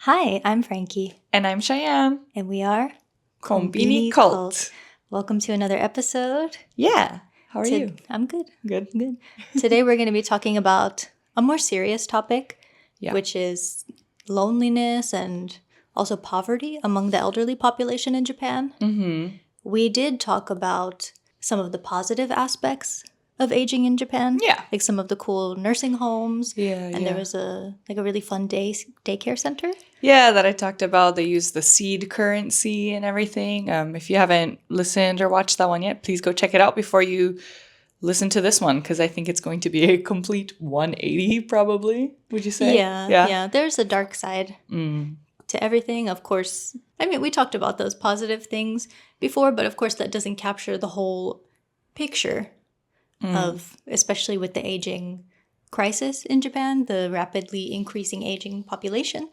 Hi, I'm Frankie. And I'm Cheyenne. And we are Conbini Cult. Welcome to another episode. Yeah. How are you? I'm good. Good. Today we're going to be talking about a more serious topic, which is loneliness and also poverty among the elderly population in Japan. Mm-hmm. We did talk about some of the positive aspects of aging in Japan. Yeah. Like some of the cool nursing homes. And there was a really fun daycare center. Yeah, that I talked about. They use the seed currency and everything. If you haven't listened or watched that one yet, please go check it out before you listen to this one, because I think it's going to be a complete 180 probably, would you say? Yeah. There's a dark side to everything. Of course, I mean, we talked about those positive things before, but of course that doesn't capture the whole picture of, especially with the aging crisis in Japan, the rapidly increasing aging population.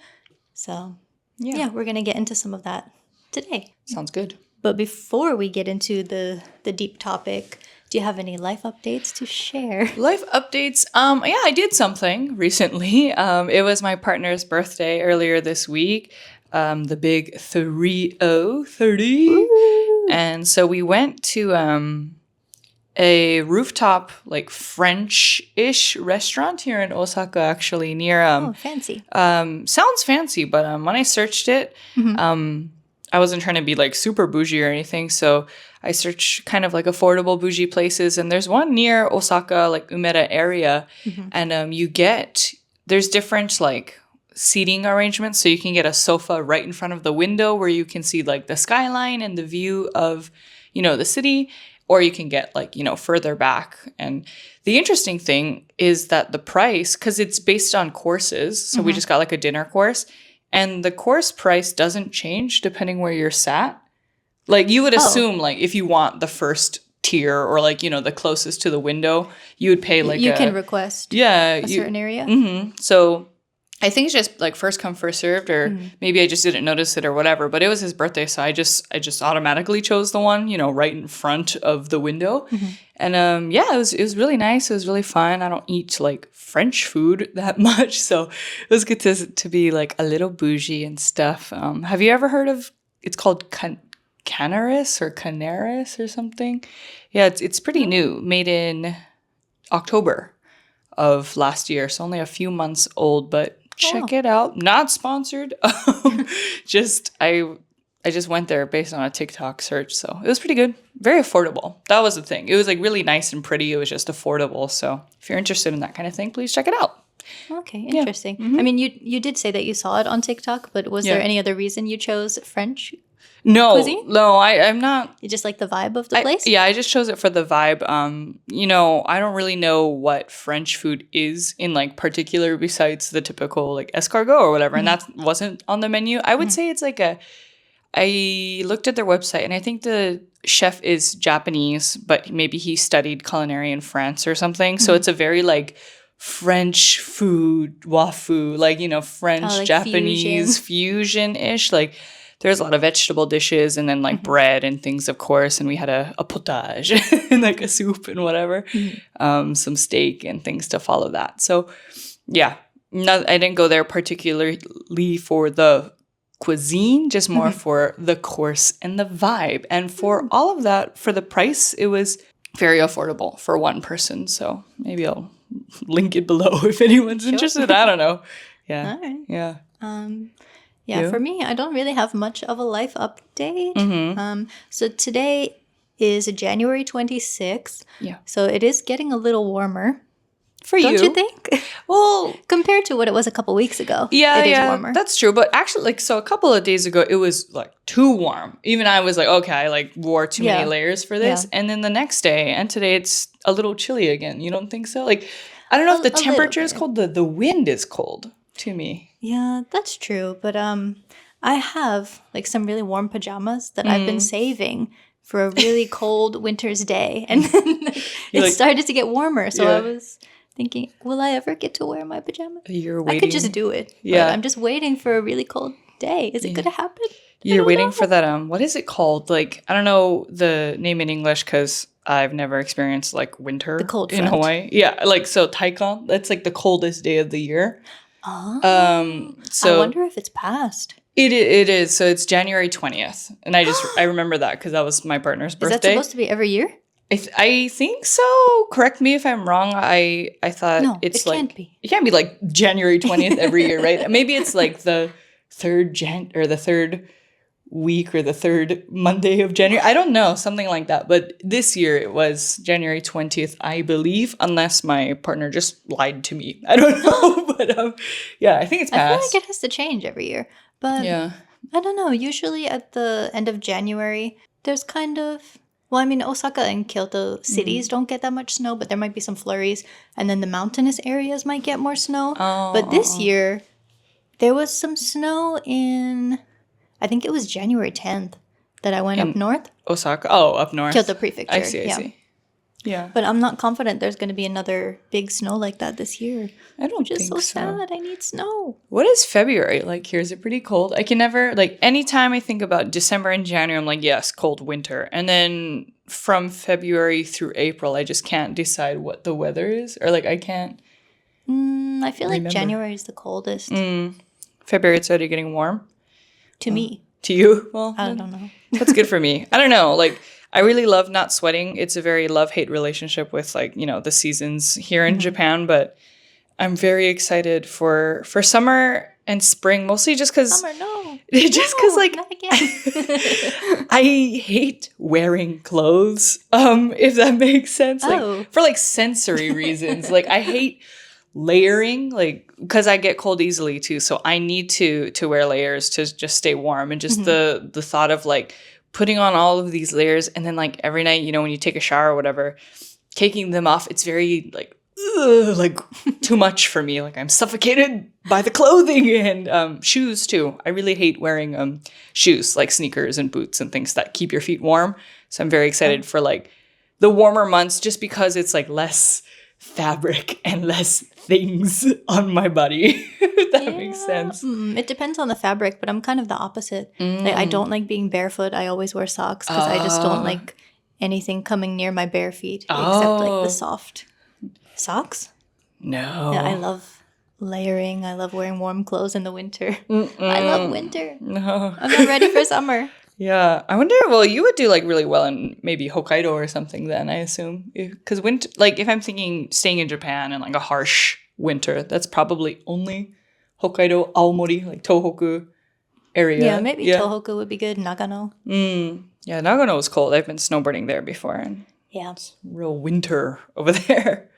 So, yeah, we're going to get into some of that today. Sounds good. But before we get into the deep topic, do you have any life updates to share? Life updates? Yeah, I did something recently. It was my partner's birthday earlier this week. The big 30. Ooh. And so we went to a rooftop, like French-ish restaurant here in Osaka, actually, near... fancy. Sounds fancy, but when I searched it, I wasn't trying to be like super bougie or anything, so I searched kind of like affordable bougie places, and there's one near Osaka, like Umeda area, and there's different like seating arrangements, so you can get a sofa right in front of the window where you can see like the skyline and the view of, the city, or you can get like, further back. And the interesting thing is that the price, because it's based on courses, so we just got like a dinner course, and the course price doesn't change depending where you're sat. Like you would assume like if you want the first tier or like, the closest to the window, you would pay like you can request a certain area. So I think it's just like first come, first served, or maybe I just didn't notice it or whatever. But it was his birthday, so I just automatically chose the one, right in front of the window. And it was really nice. It was really fun. I don't eat like French food that much, so it was good to be like a little bougie and stuff. Have you ever heard of? It's called Canaris or something. Yeah, it's pretty new. Made in October of last year, so only a few months old, but check it out. Not sponsored. I just went there based on a TikTok search, so it was pretty good. Very affordable. That was the thing. It was like really nice and pretty. It was just affordable. So if you're interested in that kind of thing, please check it out. Okay, interesting. I mean, you did say that you saw it on TikTok, but was there any other reason you chose French? Cuisine? No, I'm not. You just like the vibe of the place? I just chose it for the vibe. I don't really know what French food is in like particular besides the typical like escargot or whatever, and that wasn't on the menu. I would say it's like I looked at their website, and I think the chef is Japanese, but maybe he studied culinary in France or something. So it's a very like French food, wafuu, like, French, like Japanese fusion-ish, like there's a lot of vegetable dishes and then like bread and things, of course. And we had a potage and like a soup and whatever, some steak and things to follow that. So yeah, I didn't go there particularly for the cuisine, just more for the course and the vibe. And for all of that, for the price, it was very affordable for one person. So maybe I'll link it below if anyone's interested. I don't know. Yeah. All right. Yeah. Yeah, for me, I don't really have much of a life update. So today is January 26th. Yeah. So it is getting a little warmer. Don't you think? Well, compared to what it was a couple weeks ago, it is warmer. That's true. But actually, a couple of days ago, it was like too warm. Even I was like, okay, I like wore too many layers for this. Yeah. And then the next day and today, it's a little chilly again. You don't think so? Like, I don't know if the temperature is cold. The wind is cold to me. Yeah, that's true. But I have like some really warm pajamas that I've been saving for a really cold winter's day. And then it started to get warmer. So I was thinking, will I ever get to wear my pajamas? You're waiting. I could just do it. Yeah. I'm just waiting for a really cold day. Is it going to happen? You're waiting for that. What is it called? Like, I don't know the name in English because I've never experienced like winter the cold in Hawaii. Yeah. Like, so daikan, that's like the coldest day of the year. Oh. So I wonder if it's passed. It is. So it's January 20th. And I remember that because that was my partner's birthday. Is that supposed to be every year? I think so. Correct me if I'm wrong. I thought it's it can't be. It can't be like January 20th every year, right? Maybe it's like the third week or the third Monday of January. I don't know, something like that. But this year it was January 20th, I believe, unless my partner just lied to me. I don't know, but yeah, I think it's passed. I feel like it has to change every year. But yeah. I don't know. Usually at the end of January, there's kind of... Well, I mean, Osaka and Kyoto cities don't get that much snow, but there might be some flurries. And then the mountainous areas might get more snow. But this year, there was some snow in... I think it was January 10th that I went up north. Osaka? Oh, up north. Kyoto Prefecture. I see. Yeah. But I'm not confident there's going to be another big snow like that this year. I don't think so. Which is so sad. I need snow. What is February? Like, here is it pretty cold? I can never, like, anytime I think about December and January, I'm like, yes, cold winter. And then from February through April, I just can't decide what the weather is. Or, like, I can't I feel like January is the coldest. February, it's already getting warm. To me. To you? Well, I don't know. That's good for me. I don't know. Like, I really love not sweating. It's a very love-hate relationship with, like, you know, the seasons here in Japan. But I'm very excited for summer and spring, mostly just because... Summer, no. Just because, like... Not again. I hate wearing clothes, if that makes sense. Like, for, like, sensory reasons. Like, I hate... layering, like, because I get cold easily too, so I need to wear layers to just stay warm. And just the thought of, like, putting on all of these layers and then, like, every night, you know, when you take a shower or whatever, taking them off, it's very, like, too much for me. Like, I'm suffocated by the clothing. And shoes too. I really hate wearing shoes, like sneakers and boots and things that keep your feet warm. So I'm very excited for, like, the warmer months, just because it's, like, less fabric and less things on my body. If that makes sense. It depends on the fabric, but I'm kind of the opposite. Like, I don't like being barefoot. I always wear socks because I just don't like anything coming near my bare feet except, like, the soft socks. No. Yeah, I love layering. I love wearing warm clothes in the winter. I love winter. No. I'm not ready for summer. Yeah, I wonder, well, you would do, like, really well in maybe Hokkaido or something then, I assume. Because winter, like, if I'm thinking staying in Japan in, like, a harsh winter, that's probably only Hokkaido, Aomori, like, Tohoku area. Yeah, maybe Tohoku would be good, Nagano. Yeah, Nagano was cold. I've been snowboarding there before, and it's real winter over there.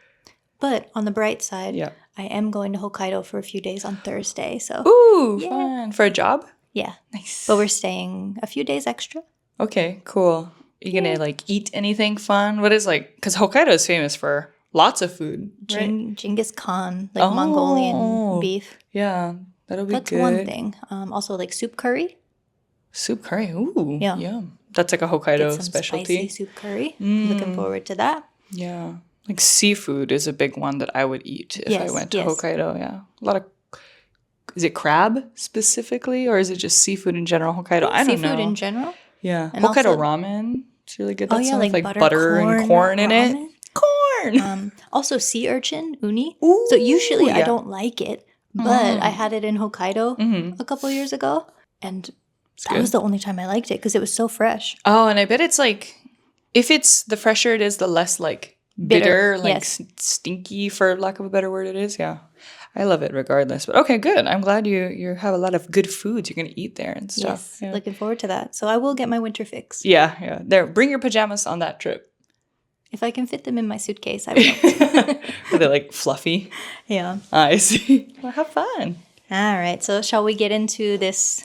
But on the bright side, I am going to Hokkaido for a few days on Thursday, so... Ooh, fun. For a job? Yeah. Nice. But we're staying a few days extra. Okay, cool. Are you going to, like, eat anything fun? What is, like, because Hokkaido is famous for lots of food, right? Genghis Khan, like Mongolian beef. Yeah, that'll be good. That's one thing. Also, like, soup curry. Soup curry? Ooh, yeah. Yum. That's, like, a Hokkaido Get some specialty. Spicy soup curry. Looking forward to that. Yeah. Like, seafood is a big one that I would eat if I went to Hokkaido, yeah. A lot of... Is it crab specifically, or is it just seafood in general? Hokkaido, I don't know. Seafood in general? Yeah. And Hokkaido ramen. It's really good. That's like butter and corn in it. Corn! Also sea urchin, uni. Ooh, so usually I don't like it, but I had it in Hokkaido a couple years ago, and that was the only time I liked it because it was so fresh. Oh, and I bet it's like, if it's the fresher it is, the less like bitter, like stinky, for lack of a better word it is. Yeah. I love it regardless. But okay, good. I'm glad you have a lot of good foods you're going to eat there and stuff. Yes, looking forward to that. So I will get my winter fix. Yeah. There, bring your pajamas on that trip. If I can fit them in my suitcase, I will. Are they like fluffy? Yeah. I see. Well, have fun. All right. So shall we get into this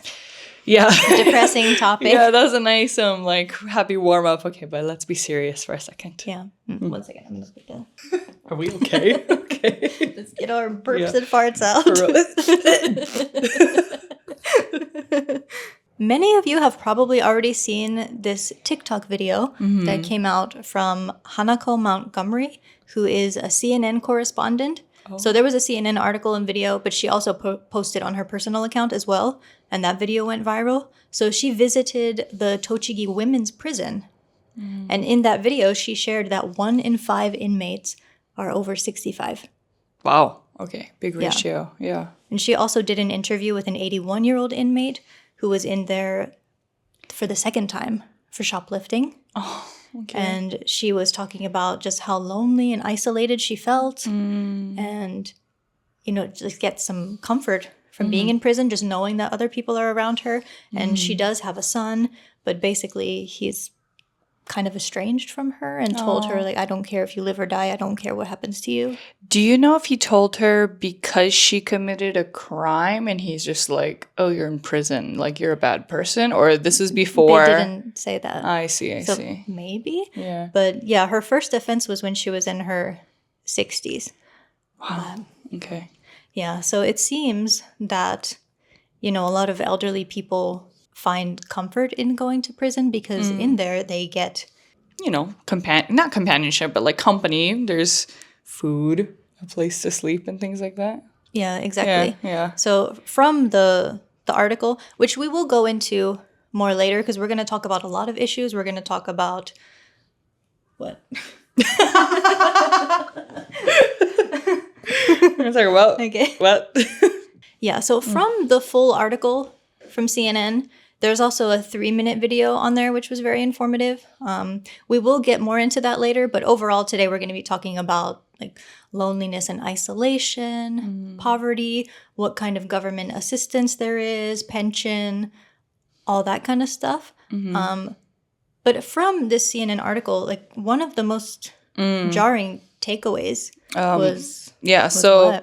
depressing topic? Yeah, that was a nice like happy warm up. Okay, but let's be serious for a second. Yeah. 1 second. I'm going to put down. Are we okay? Okay. Let's get our burps and farts out. Many of you have probably already seen this TikTok video that came out from Hanako Montgomery, who is a CNN correspondent. Oh. So there was a CNN article and video, but she also posted on her personal account as well, and that video went viral. So she visited the Tochigi women's prison, and in that video, she shared that 1 in 5 inmates are over 65. Wow. Okay. Big ratio. Yeah. And she also did an interview with an 81-year-old inmate who was in there for the second time for shoplifting. Oh, okay. And she was talking about just how lonely and isolated she felt. And, just get some comfort from being in prison, just knowing that other people are around her. And she does have a son, but basically he's kind of estranged from her and told her, like, I don't care if you live or die. I don't care what happens to you. Do you know if he told her because she committed a crime and he's just like, oh, you're in prison, like you're a bad person? Or this is before? They didn't say that. I see. Maybe. Yeah. But yeah, her first offense was when she was in her 60s. Wow. Okay. Yeah, so it seems that, a lot of elderly people find comfort in going to prison because in there they get... not companionship, but like company. There's food, a place to sleep, and things like that. Yeah, exactly. Yeah. So from the article, which we will go into more later because we're going to talk about a lot of issues. We're going to talk about... What? I was like, well, okay. What? Yeah, so from the full article from CNN, there's also a 3-minute video on there, which was very informative. We will get more into that later, but overall today we're going to be talking about like loneliness and isolation, poverty, what kind of government assistance there is, pension, all that kind of stuff. But from this CNN article, like one of the most jarring takeaways was... Yeah, so...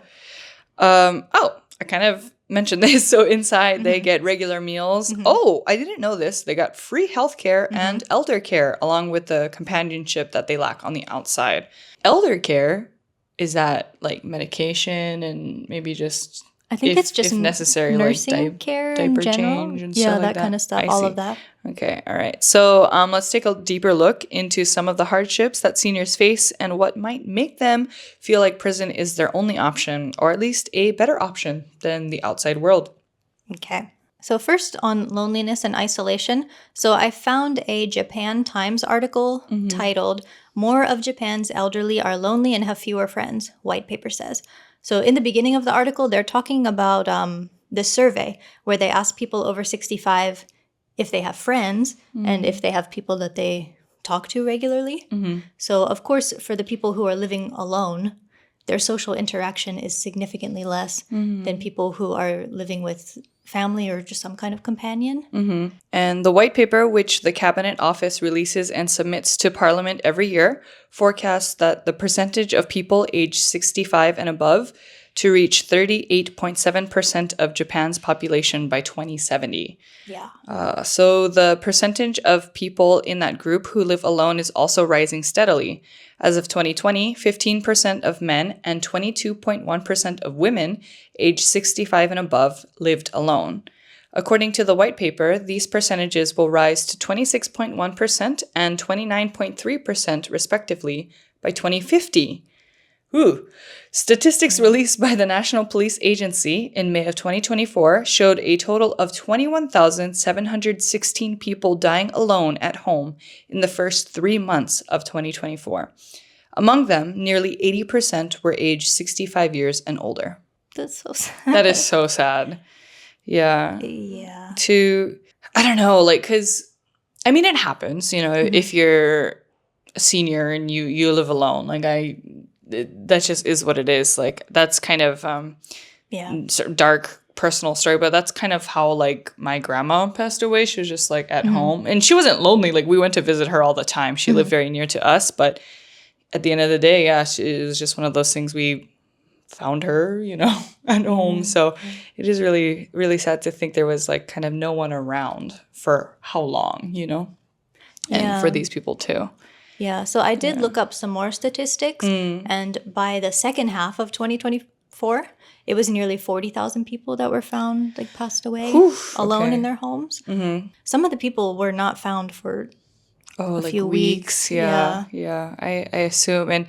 I kind of mentioned this. So inside they get regular meals. Oh, I didn't know this. They got free healthcare and elder care along with the companionship that they lack on the outside. Elder care, is that like medication and maybe just... I think it's just if necessary, nursing like care diaper in general. change and yeah, stuff like that that. kind of stuff, I all see. of that. Okay, all right. So let's take a deeper look into some of the hardships that seniors face and what might make them feel like prison is their only option, or at least a better option than the outside world. Okay. So first on loneliness and isolation. So I found a Japan Times article titled, "More of Japan's Elderly Are Lonely and Have Fewer Friends," white paper says. So in the beginning of the article, they're talking about this survey where they ask people over 65 if they have friends and if they have people that they talk to regularly. So, of course, for the people who are living alone, their social interaction is significantly less than people who are living with family or just some kind of companion. And the white paper, which the Cabinet Office releases and submits to Parliament every year, forecasts that the percentage of people aged 65 and above to reach 38.7% of Japan's population by 2070. Yeah. So the percentage of people in that group who live alone is also rising steadily. As of 2020, 15% of men and 22.1% of women aged 65 and above lived alone. According to the white paper, these percentages will rise to 26.1% and 29.3% respectively by 2050. Ooh. Statistics released by the National Police Agency in May of 2024 showed a total of 21,716 people dying alone at home in the first 3 months of 2024. Among them, nearly 80% were aged 65 years and older. That's so sad. That is so sad. Yeah. Yeah. I don't know, like, because, I mean, it happens, if you're a senior and you live alone, like, that just is what it is. Like, that's kind of sort of dark personal story, but that's kind of how, like, my grandma passed away. She was just, like, at home. And she wasn't lonely. Like, we went to visit her all the time. She lived very near to us. But at the end of the day, yeah, it was just one of those things we found her, at home. So it is really, really sad to think there was, like, kind of no one around for how long, And for these people, too. Yeah, so I did look up some more statistics, and by the second half of 2024, it was nearly 40,000 people that were found, like, passed away alone in their homes. Some of the people were not found for a few weeks. Yeah, I assume. And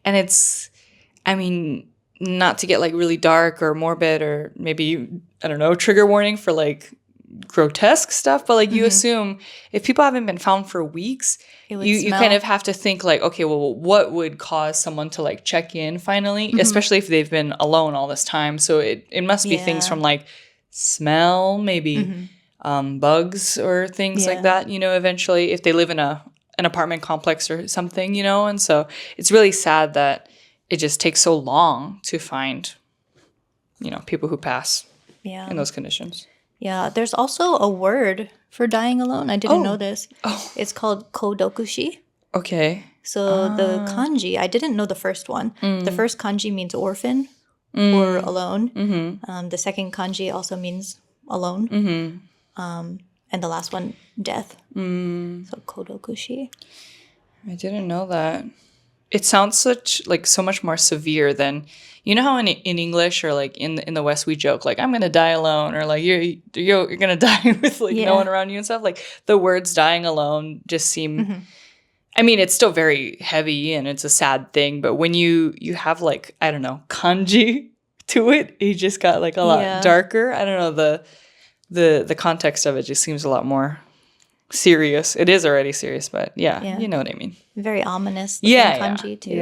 it's, I mean, not to get, like, really dark or morbid or maybe, I don't know, trigger warning for, like, grotesque stuff, but like you assume if people haven't been found for weeks, you kind of have to think like, okay, well, what would cause someone to like check in finally, especially if they've been alone all this time. So it must be things from like smell, maybe bugs or things like that, you know, eventually if they live in an apartment complex or something, you know. And so it's really sad that it just takes so long to find, you know, people who pass in those conditions. Yeah, there's also a word for dying alone. I didn't know this. It's called kodokushi. Okay. So the kanji, I didn't know the first one. The first kanji means orphan or alone. The second kanji also means alone. And the last one, death. So kodokushi. I didn't know that. It sounds so much more severe than, you know how in English or like in the West we joke like I'm gonna die alone, or like you're gonna die with like no one around you and stuff. Like the words dying alone just seem. I mean, it's still very heavy and it's a sad thing, but when you have like, I don't know, kanji to it, it just got like a lot darker. I don't know, the context of it just seems a lot more serious. It is already serious, but you know what I mean. Very ominous kanji too.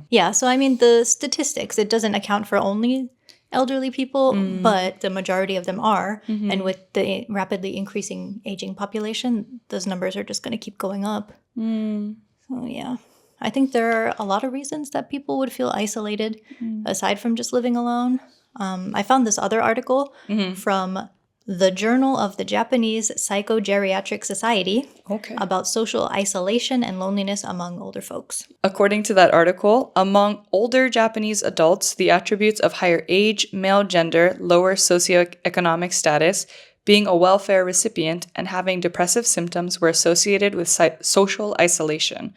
Yeah, so I mean the statistics, it doesn't account for only elderly people, but the majority of them are. And with the rapidly increasing aging population, those numbers are just going to keep going up. So yeah, I think there are a lot of reasons that people would feel isolated aside from just living alone. I found this other article from the Journal of the Japanese Psychogeriatric Society about social isolation and loneliness among older folks. According to that article, among older Japanese adults, the attributes of higher age, male gender, lower socioeconomic status, being a welfare recipient, and having depressive symptoms were associated with social isolation,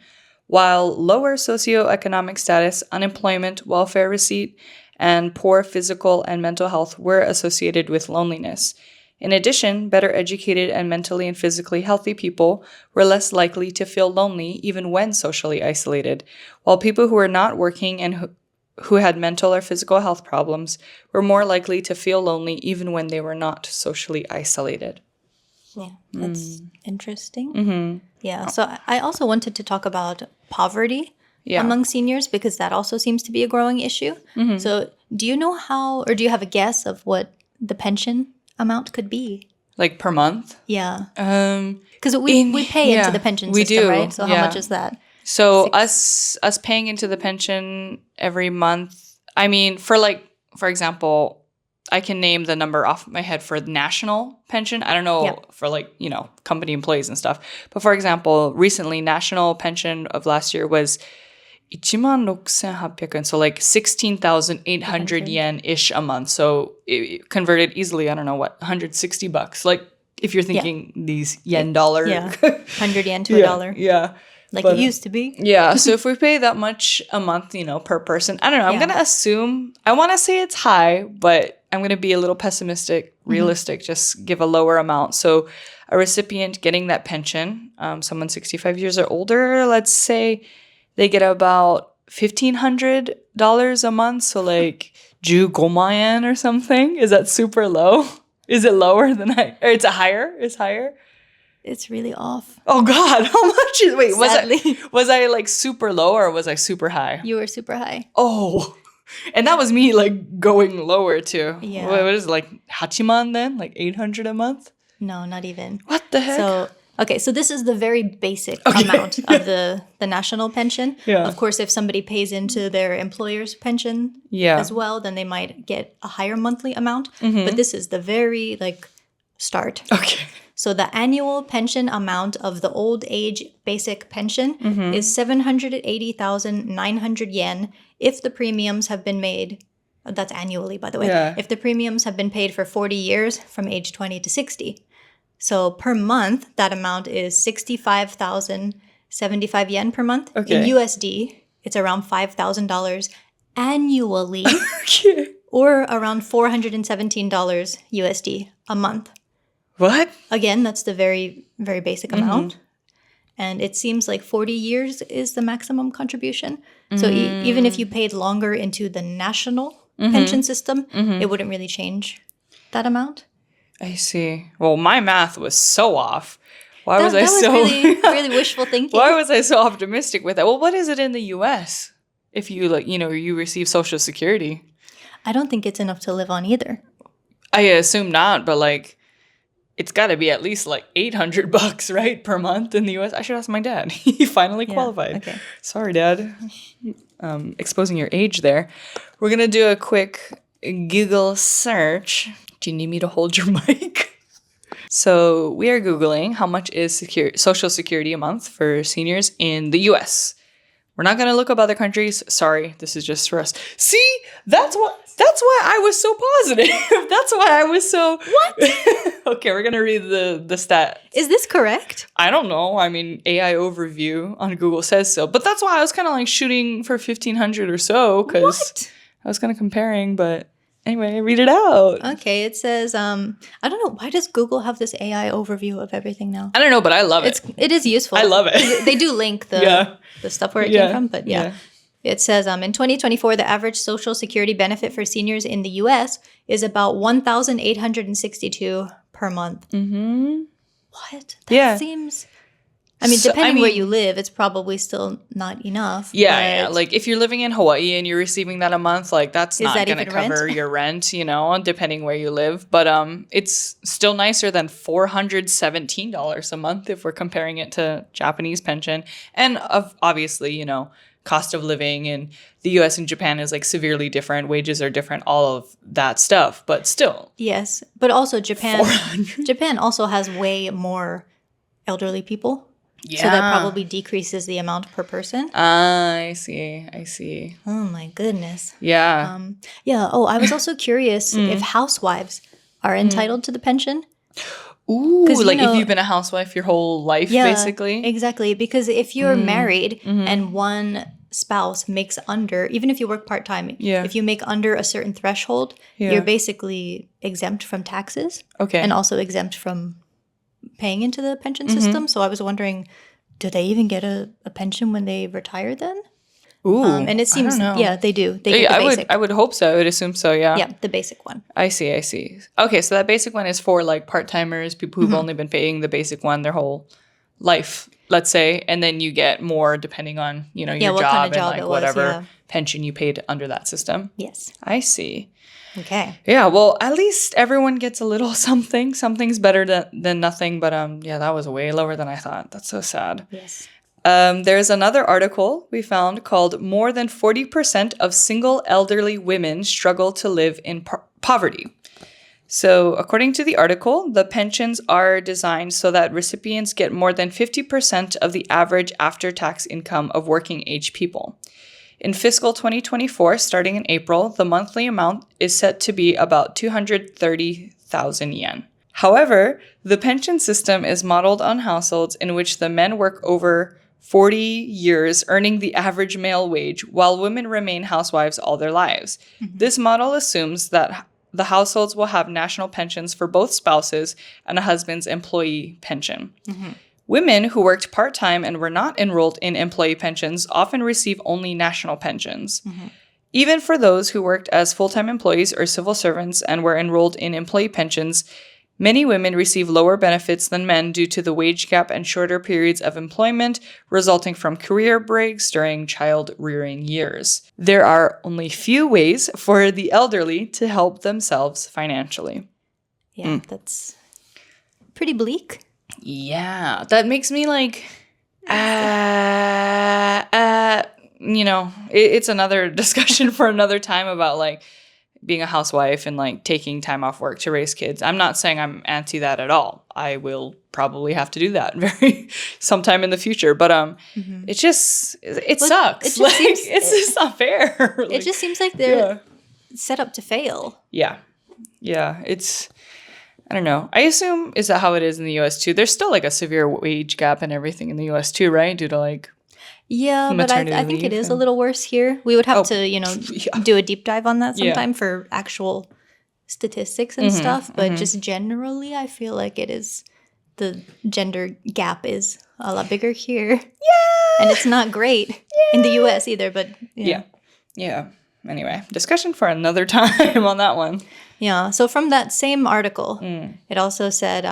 while lower socioeconomic status, unemployment, welfare receipt, and poor physical and mental health were associated with loneliness. In addition, better educated and mentally and physically healthy people were less likely to feel lonely even when socially isolated, while people who were not working and who had mental or physical health problems were more likely to feel lonely even when they were not socially isolated. Yeah, that's interesting. Yeah, so I also wanted to talk about poverty among seniors because that also seems to be a growing issue. So do you know how, or do you have a guess of what the pension amount could be? Like per month? Yeah. Because we pay into the pension system, right? So how much is that? So us paying into the pension every month, I mean, for example, I can name the number off my head for the national pension. I don't know for like, you know, company employees and stuff. But for example, recently, national pension of last year was 16,800 yen, so like 16,800 yen-ish a month. So it converted easily, I don't know what, $160. Like if you're thinking these yen dollar. 100 yen to a dollar. Yeah. Like it used to be. Yeah. So if we pay that much a month, you know, per person, I don't know. I'm going to assume, I want to say it's high, but I'm going to be a little pessimistic, realistic, just give a lower amount. So a recipient getting that pension, someone 65 years or older, let's say, they get about $1,500 a month. So like 15,000 yen or something. Is that super low? Is it lower than or it's higher? It's higher? It's really off. Oh God, how much is, wait, Sadly. was I like super low or was I super high? You were super high. Oh, and that was me like going lower too. Yeah. What is it, like hachiman then? Like 800 a month? No, not even. What the heck? So this is the very basic amount of the national pension. Yeah. Of course, if somebody pays into their employer's pension as well, then they might get a higher monthly amount. But this is the very start. Okay. So the annual pension amount of the old age basic pension is 780,900 yen if the premiums have been made. That's annually, by the way. Yeah. If the premiums have been paid for 40 years from age 20 to 60. So per month, that amount is 65,075 yen per month. Okay. In USD, it's around $5,000 annually Okay. or around $417 USD a month. What? Again, that's the very, very basic amount. And it seems like 40 years is the maximum contribution. So even if you paid longer into the national pension system, it wouldn't really change that amount. I see. Well, my math was so off. Why was I that was so really, really wishful thinking. Why was I so optimistic with that? Well, what is it in the U.S. if you you receive Social Security? I don't think it's enough to live on either. I assume not, but it's got to be at least $800, right, per month in the U.S. I should ask my dad. He finally qualified. Okay. Sorry, Dad. Exposing your age there. We're gonna do a quick Google search. Do you need me to hold your mic? So we are Googling how much is Social Security a month for seniors in the U.S. We're not going to look up other countries. Sorry, this is just for us. See, that's why I was so positive. That's why I was so... What? Okay, we're going to read the stat. Is this correct? I don't know. I mean, AI overview on Google says so. But that's why I was kind of shooting for 1,500 or so because I was kind of comparing, but... Anyway, read it out. Okay, it says, I don't know, why does Google have this AI overview of everything now? I don't know, but I love it. It is useful. I love it. They do link the stuff where it came from, but yeah. It says, in 2024, the average Social Security benefit for seniors in the U.S. is about $1,862 per month. Mm-hmm. What? That seems... I mean, depending where you live, it's probably still not enough. Yeah. If you're living in Hawaii and you're receiving that a month, that's not going to cover your rent, depending where you live. But it's still nicer than $417 a month if we're comparing it to Japanese pension. And obviously, cost of living in the U.S. and Japan is severely different. Wages are different, all of that stuff. But still. Yes. But also Japan also has way more elderly people. Yeah. So that probably decreases the amount per person. I see. Oh, my goodness. Yeah. Oh, I was also curious if housewives are entitled to the pension. Ooh, if you've been a housewife your whole life, basically. Exactly. Because if you're married and one spouse makes under, even if you work part-time, if you make under a certain threshold, you're basically exempt from taxes. Okay. And also exempt from paying into the pension system. So I was wondering, do they even get a pension when they retire then? Ooh, and it seems, they do. They get the basic. I would hope so. I would assume so, yeah. Yeah, the basic one. I see. Okay, so that basic one is for part-timers, people who've only been paying the basic one their whole life, let's say, and then you get more depending on, your job kind of job and whatever pension you paid under that system. Yes. I see. Okay. Yeah, well, at least everyone gets a little something. Something's better than nothing. But that was way lower than I thought. That's so sad. Yes. There's another article we found called "More than 40% of single elderly women struggle to live in poverty." So, according to the article, the pensions are designed so that recipients get more than 50% of the average after-tax income of working-age people. In fiscal 2024, starting in April, the monthly amount is set to be about 230,000 yen. However, the pension system is modeled on households in which the men work over 40 years, earning the average male wage, while women remain housewives all their lives. Mm-hmm. This model assumes that the households will have national pensions for both spouses and a husband's employee pension. Mm-hmm. Women who worked part-time and were not enrolled in employee pensions often receive only national pensions. Mm-hmm. Even for those who worked as full-time employees or civil servants and were enrolled in employee pensions, many women receive lower benefits than men due to the wage gap and shorter periods of employment resulting from career breaks during child-rearing years. There are only few ways for the elderly to help themselves financially. Yeah, that's pretty bleak. Yeah, that makes me it's another discussion for another time about being a housewife and taking time off work to raise kids. I'm not saying I'm anti that at all. I will probably have to do that sometime in the future, but it sucks. It's just not fair. It just seems like they're set up to fail. Yeah. It's. I don't know. I assume, is that how it is in the U.S. too? There's still a severe wage gap and everything in the U.S. too, right? Due to yeah, but I think it is a little worse here. We would have to, do a deep dive on that sometime for actual statistics and stuff. But just generally, I feel like the gender gap is a lot bigger here. Yeah! And it's not great in the U.S. either, but Yeah. anyway, discussion for another time on that one. Yeah. So from that same article, it also said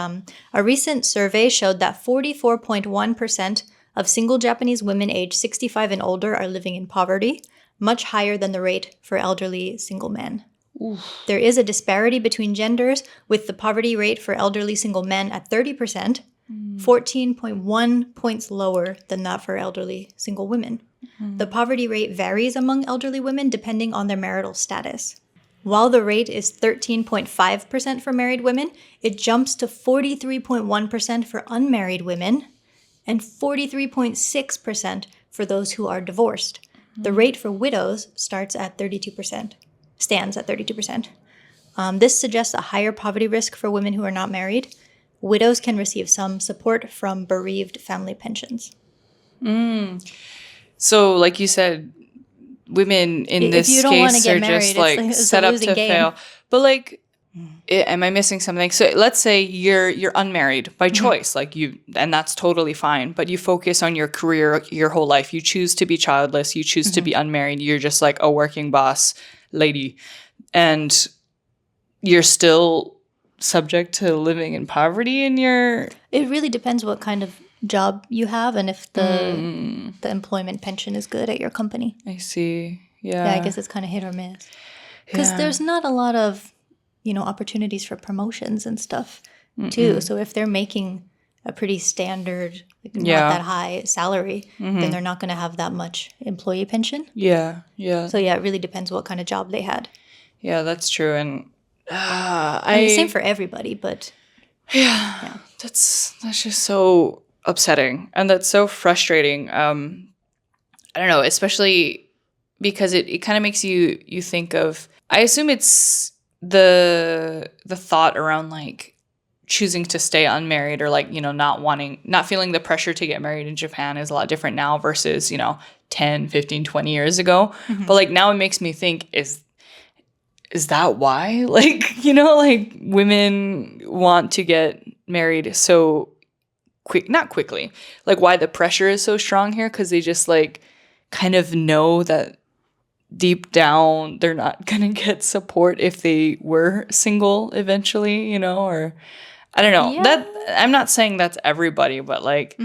a recent survey showed that 44.1% of single Japanese women aged 65 and older are living in poverty, much higher than the rate for elderly single men. Oof. There is a disparity between genders, with the poverty rate for elderly single men at 30%, 14.1 points lower than that for elderly single women. The poverty rate varies among elderly women depending on their marital status. While the rate is 13.5% for married women, it jumps to 43.1% for unmarried women and 43.6% for those who are divorced. The rate for widows stands at 32%. This suggests a higher poverty risk for women who are not married. Widows can receive some support from bereaved family pensions. So, like you said, women in this case are just like set up to fail. But like, am I missing something? So let's say you're unmarried by choice, like and that's totally fine. But you focus on your career your whole life. You choose to be childless. You choose to be unmarried. You're just like a working boss lady, and you're still subject to living in poverty in your. It really depends what kind of job you have and if the employment pension is good at your company. I see. Yeah. Yeah, I guess it's kind of hit or miss. Because there's not a lot of, opportunities for promotions and stuff, too. So if they're making a pretty standard, not that high salary, then they're not going to have that much employee pension. Yeah, yeah. So, yeah, it really depends what kind of job they had. Yeah, that's true. And same for everybody, but... Yeah. That's just so upsetting. And that's so frustrating. I don't know, especially because it kind of makes you think of... I assume it's the thought around like choosing to stay unmarried or like, not feeling the pressure to get married in Japan is a lot different now versus, 10, 15, 20 years ago. But like now it makes me think, is that why? Like, like women want to get married so not quickly. Like why the pressure is so strong here? Because they just like kind of know that deep down they're not going to get support if they were single eventually, or I don't know. That I'm not saying that's everybody, but like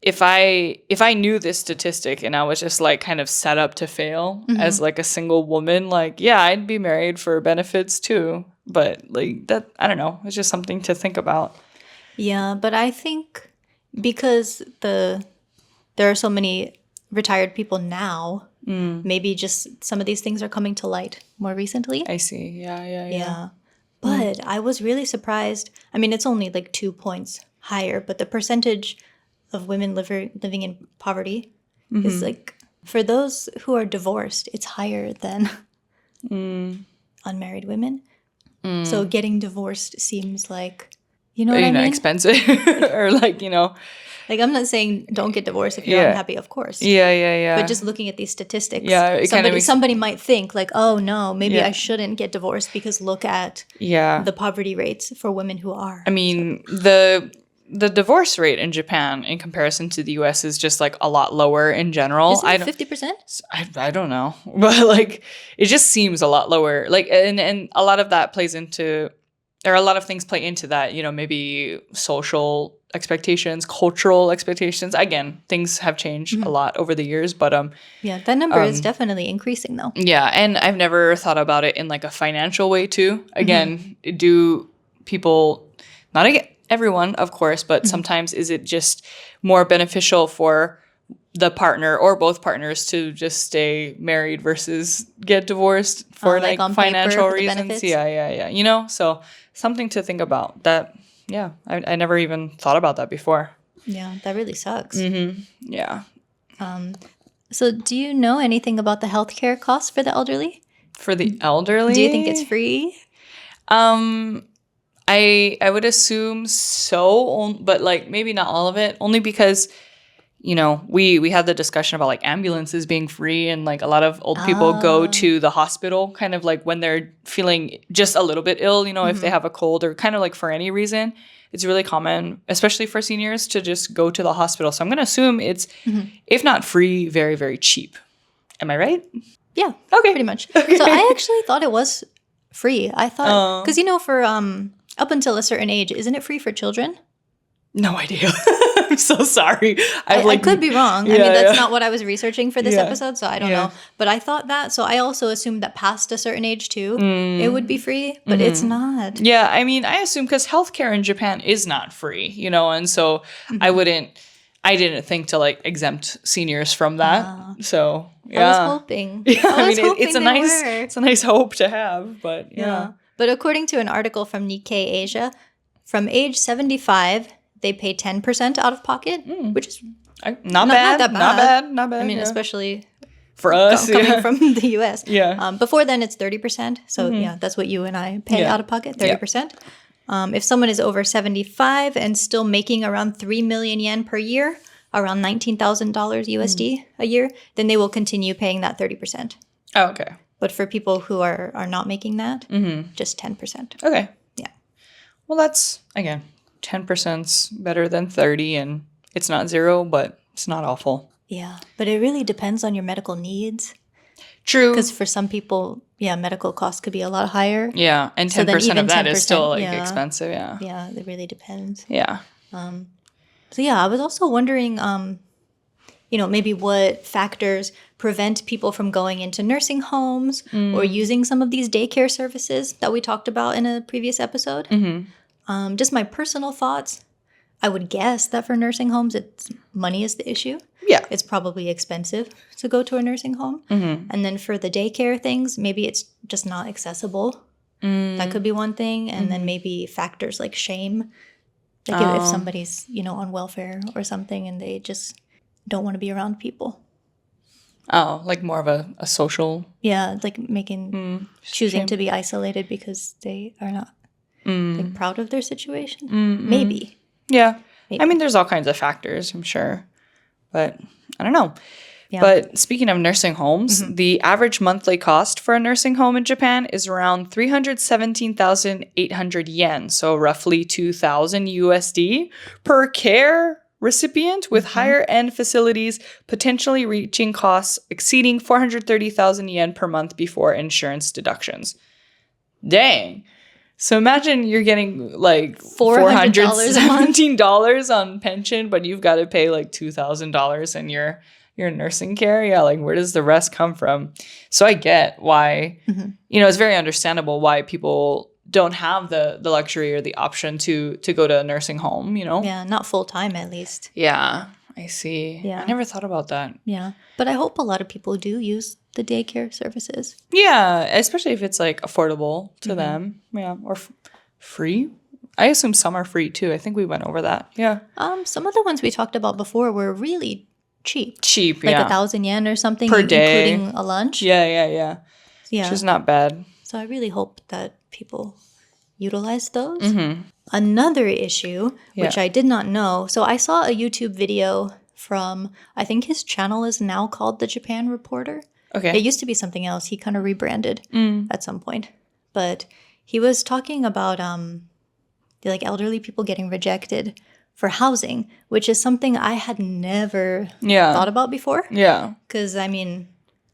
if I knew this statistic and I was just like kind of set up to fail as like a single woman, like I'd be married for benefits too. But like that, I don't know. It's just something to think about. Yeah, but I think because there are so many retired people now, maybe just some of these things are coming to light more recently. I see. Yeah. But I was really surprised. I mean, it's only like 2 points higher, but the percentage of women living in poverty is like, for those who are divorced, it's higher than unmarried women. So getting divorced seems like, what I mean? Expensive or like, Like, I'm not saying don't get divorced if you're unhappy, of course. Yeah. But just looking at these statistics, it somebody might think like, oh no, maybe I shouldn't get divorced because look at the poverty rates for women who are. I mean, the divorce rate in Japan in comparison to the US is just like a lot lower in general. Isn't it 50%? I don't know. But like it just seems a lot lower. Like and a lot of that plays into, there are a lot of things play into that, maybe social expectations, cultural expectations. Again, things have changed a lot over the years, but that number is definitely increasing though. Yeah, and I've never thought about it in like a financial way too. Again, do people, not everyone, of course, but sometimes is it just more beneficial for the partner or both partners to just stay married versus get divorced for like financial reasons? Yeah. So something to think about that. Yeah, I never even thought about that before. Yeah, that really sucks. Yeah. So do you know anything about the healthcare costs for the elderly? For the elderly? Do you think it's free? I would assume so, but like maybe not all of it, only because we had the discussion about like ambulances being free, and like a lot of old people go to the hospital kind of like when they're feeling just a little bit ill, if they have a cold or kind of like for any reason. It's really common, especially for seniors, to just go to the hospital. So I'm going to assume it's, if not free, very, very cheap. Am I right? Yeah. Okay. Pretty much. Okay. So I actually thought it was free. I thought, because, for up until a certain age, isn't it free for children? No idea. I'm so sorry. I could be wrong. I mean, that's not what I was researching for this episode, so I don't know. But I thought that. So I also assumed that past a certain age, too, it would be free. But it's not. Yeah, I mean, I assume because healthcare in Japan is not free, and so I didn't think to like exempt seniors from that. So yeah. I was hoping. Yeah, I mean, it's a nice hope to have, but yeah. But according to an article from Nikkei Asia, from age 75, they pay 10% out of pocket, which is not bad. Not bad. I mean, especially for us coming from the U.S. Yeah. Before then, it's 30%. So that's what you and I pay out of pocket, 30%. If someone is over 75 and still making around 3 million yen per year, around $19,000 USD a year, then they will continue paying that 30%. Oh, okay. But for people who are not making that, just 10%. Okay. Yeah. Well, that's, again, 10%'s better than 30, and it's not zero, but it's not awful. Yeah, but it really depends on your medical needs. True. Because for some people, medical costs could be a lot higher. Yeah, and 10% of that is still expensive, yeah. Yeah, it really depends. Yeah. So I was also wondering, maybe what factors prevent people from going into nursing homes or using some of these daycare services that we talked about in a previous episode. Just my personal thoughts. I would guess that for nursing homes, money is the issue. Yeah. It's probably expensive to go to a nursing home. And then for the daycare things, maybe it's just not accessible. That could be one thing. And then maybe factors like shame. Like if somebody's, on welfare or something and they just don't want to be around people. Oh, like more of a social... Yeah, like choosing shame. To be isolated because they are not like, proud of their situation. Maybe. Yeah. Maybe. I mean, there's all kinds of factors, I'm sure. But I don't know. Yeah. But speaking of nursing homes, the average monthly cost for a nursing home in Japan is around 317,800 yen, so roughly 2,000 USD per care recipient, with higher end facilities potentially reaching costs exceeding 430,000 yen per month before insurance deductions. Dang. So imagine you're getting like $417 on pension, but you've got to pay like $2,000 in your nursing care. Yeah, like where does the rest come from? So I get why, it's very understandable why people don't have the luxury or the option to go to a nursing home, Yeah, not full time at least. Yeah, I see. Yeah. I never thought about that. Yeah, but I hope a lot of people do use the daycare services. Yeah, especially if it's like affordable to them. Yeah, or free. I assume some are free too. I think we went over that. Yeah. Some of the ones we talked about before were really cheap. Cheap, like 1,000 yen or something per day, including a lunch. Yeah. Which is not bad. So I really hope that people utilize those. Another issue, which I did not know. So I saw a YouTube video from, I think his channel is now called The Japan Reporter. Okay. It used to be something else. He kind of rebranded at some point. But he was talking about like elderly people getting rejected for housing, which is something I had never thought about before. Yeah. Because, I mean,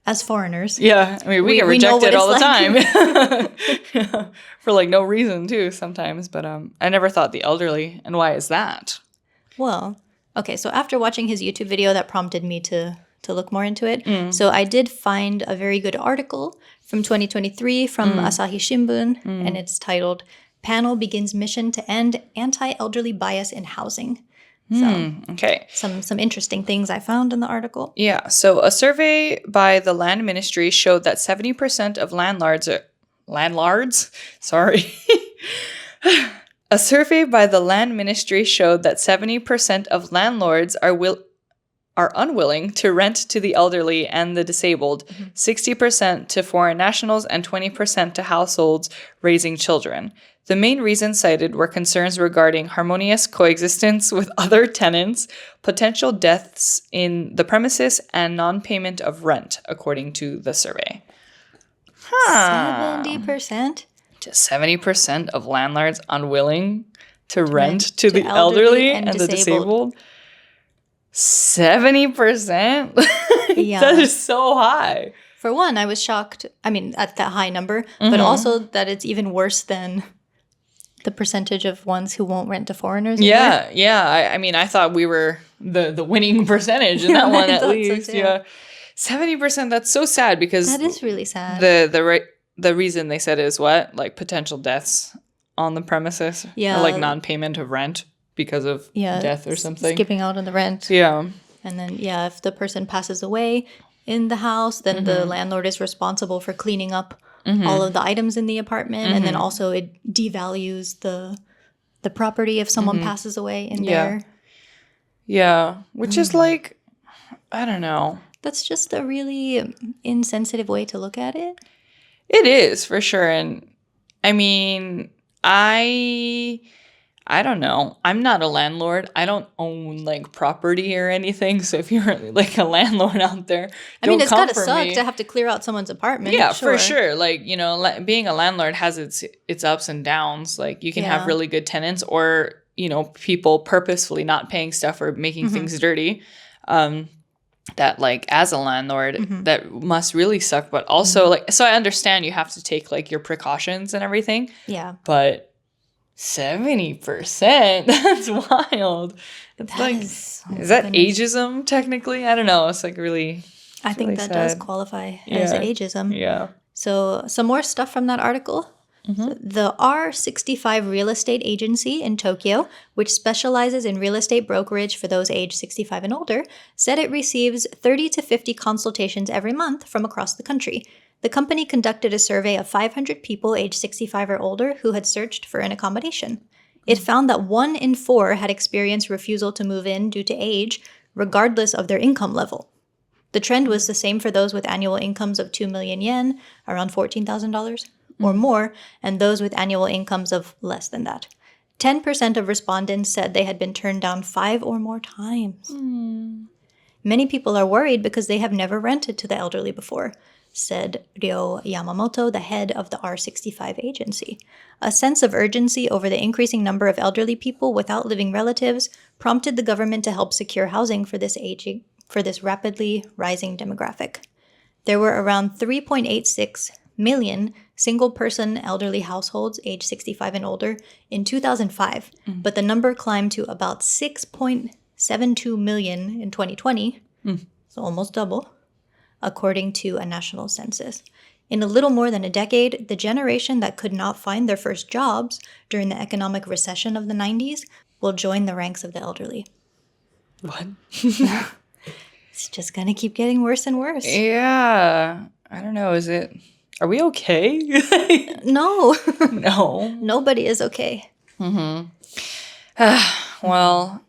as foreigners. Yeah. I mean, we get rejected all the time. For like no reason, too, sometimes. But I never thought the elderly. And why is that? Well, okay. So after watching his YouTube video, that prompted me to look more into it. So I did find a very good article from 2023 from Asahi Shimbun, and it's titled, "Panel Begins Mission to End Anti-Elderly Bias in Housing." So, okay. Some interesting things I found in the article. Yeah. So a survey by the Land Ministry showed that 70% of landlords. Sorry. A survey by the Land Ministry showed that 70% of landlords are unwilling to rent to the elderly and the disabled, 60% to foreign nationals, and 20% to households raising children. The main reasons cited were concerns regarding harmonious coexistence with other tenants, potential deaths in the premises, and non-payment of rent, according to the survey. 70%? Just 70% of landlords unwilling to rent to the elderly and the disabled. 70%? Yeah. That is so high. For one, I was shocked, at that high number, but also that it's even worse than the percentage of ones who won't rent to foreigners. Yeah, yeah. I thought we were the winning percentage in that one at least. So yeah. 70%, that's so sad because that is really sad. The reason they said is what? Like potential deaths on the premises? Yeah. Or like non-payment of rent because of death or something. Skipping out on the rent. Yeah. And then, if the person passes away in the house, then the landlord is responsible for cleaning up all of the items in the apartment. And then also it devalues the property if someone passes away in there. Yeah. Which is like, I don't know. That's just a really insensitive way to look at it. It is, for sure. And I mean, I don't know. I'm not a landlord. I don't own like property or anything. So if you're like a landlord out there, it's gotta suck to have to clear out someone's apartment. Yeah, for sure. Like, being a landlord has its ups and downs. Like you can have really good tenants or, people purposefully not paying stuff or making things dirty. That like as a landlord that must really suck. But also like, so I understand you have to take like your precautions and everything. Yeah. But 70%, that's wild. It's is that ageism technically? I don't know. It's like really I think really that sad. does qualify as ageism. Yeah. So some more stuff from that article. So the R65 Real Estate Agency in Tokyo, which specializes in real estate brokerage for those aged 65 and older, said it receives 30 to 50 consultations every month from across the country. The company conducted a survey of 500 people aged 65 or older who had searched for an accommodation. It found that 1 in 4 had experienced refusal to move in due to age, regardless of their income level. The trend was the same for those with annual incomes of 2 million yen, around $14,000, or more, and those with annual incomes of less than that. 10% of respondents said they had been turned down 5 or more times. Many people are worried because they have never rented to the elderly before, said Ryo Yamamoto, the head of the R65 agency. A sense of urgency over the increasing number of elderly people without living relatives prompted the government to help secure housing for this rapidly rising demographic. There were around 3.86 million single-person elderly households aged 65 and older in 2005, but the number climbed to about 6.72 million in 2020, so almost double, according to a national census. In a little more than a decade, the generation that could not find their first jobs during the economic recession of the 90s will join the ranks of the elderly. What? It's just going to keep getting worse and worse. Yeah. I don't know. Are we okay? No. No. Nobody is okay. Well,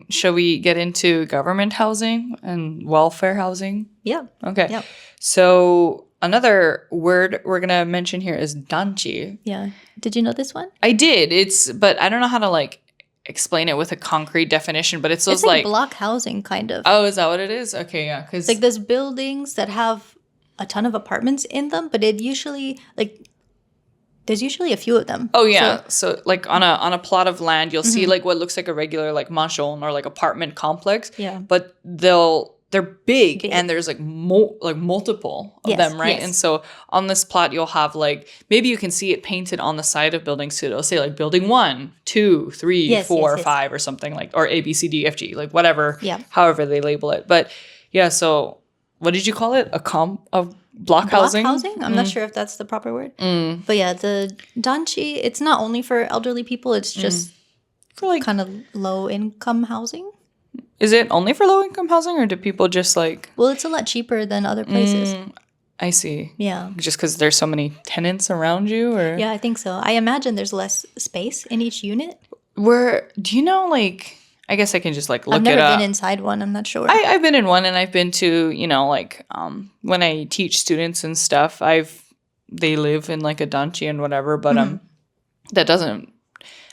shall we get into government housing and welfare housing? Yeah. Okay. Yep. So another word we're going to mention here is danchi. Yeah. Did you know this one? I did. But I don't know how to explain it with a concrete definition, but it's those like block housing kind of. Oh, is that what it is? Okay, yeah. It's like there's buildings that have a ton of apartments in them, but it usually there's usually a few of them. Oh yeah, so on a plot of land, you'll see what looks like a regular manshon or apartment complex. Yeah, but they're big and there's multiple of them, right? Yes. And so on this plot, you'll have maybe you can see it painted on the side of buildings too. It'll say building 1, 2, 3, 4, 5 or something or A, B, C, D, F, G, whatever. Yeah. However they label it, but yeah. So what did you call it? A block housing? Block housing? I'm not sure if that's the proper word. But yeah, the danchi, it's not only for elderly people. It's just for kind of low-income housing. Is it only for low-income housing or do people just Well, it's a lot cheaper than other places. I see. Yeah. Just because there's so many tenants around you? Or yeah, I think so. I imagine there's less space in each unit. Do you know, I guess I can just look it up. I've never been inside one. I'm not sure. I've been in one, and I've been to when I teach students and stuff. They live in a danchi and whatever, but that doesn't.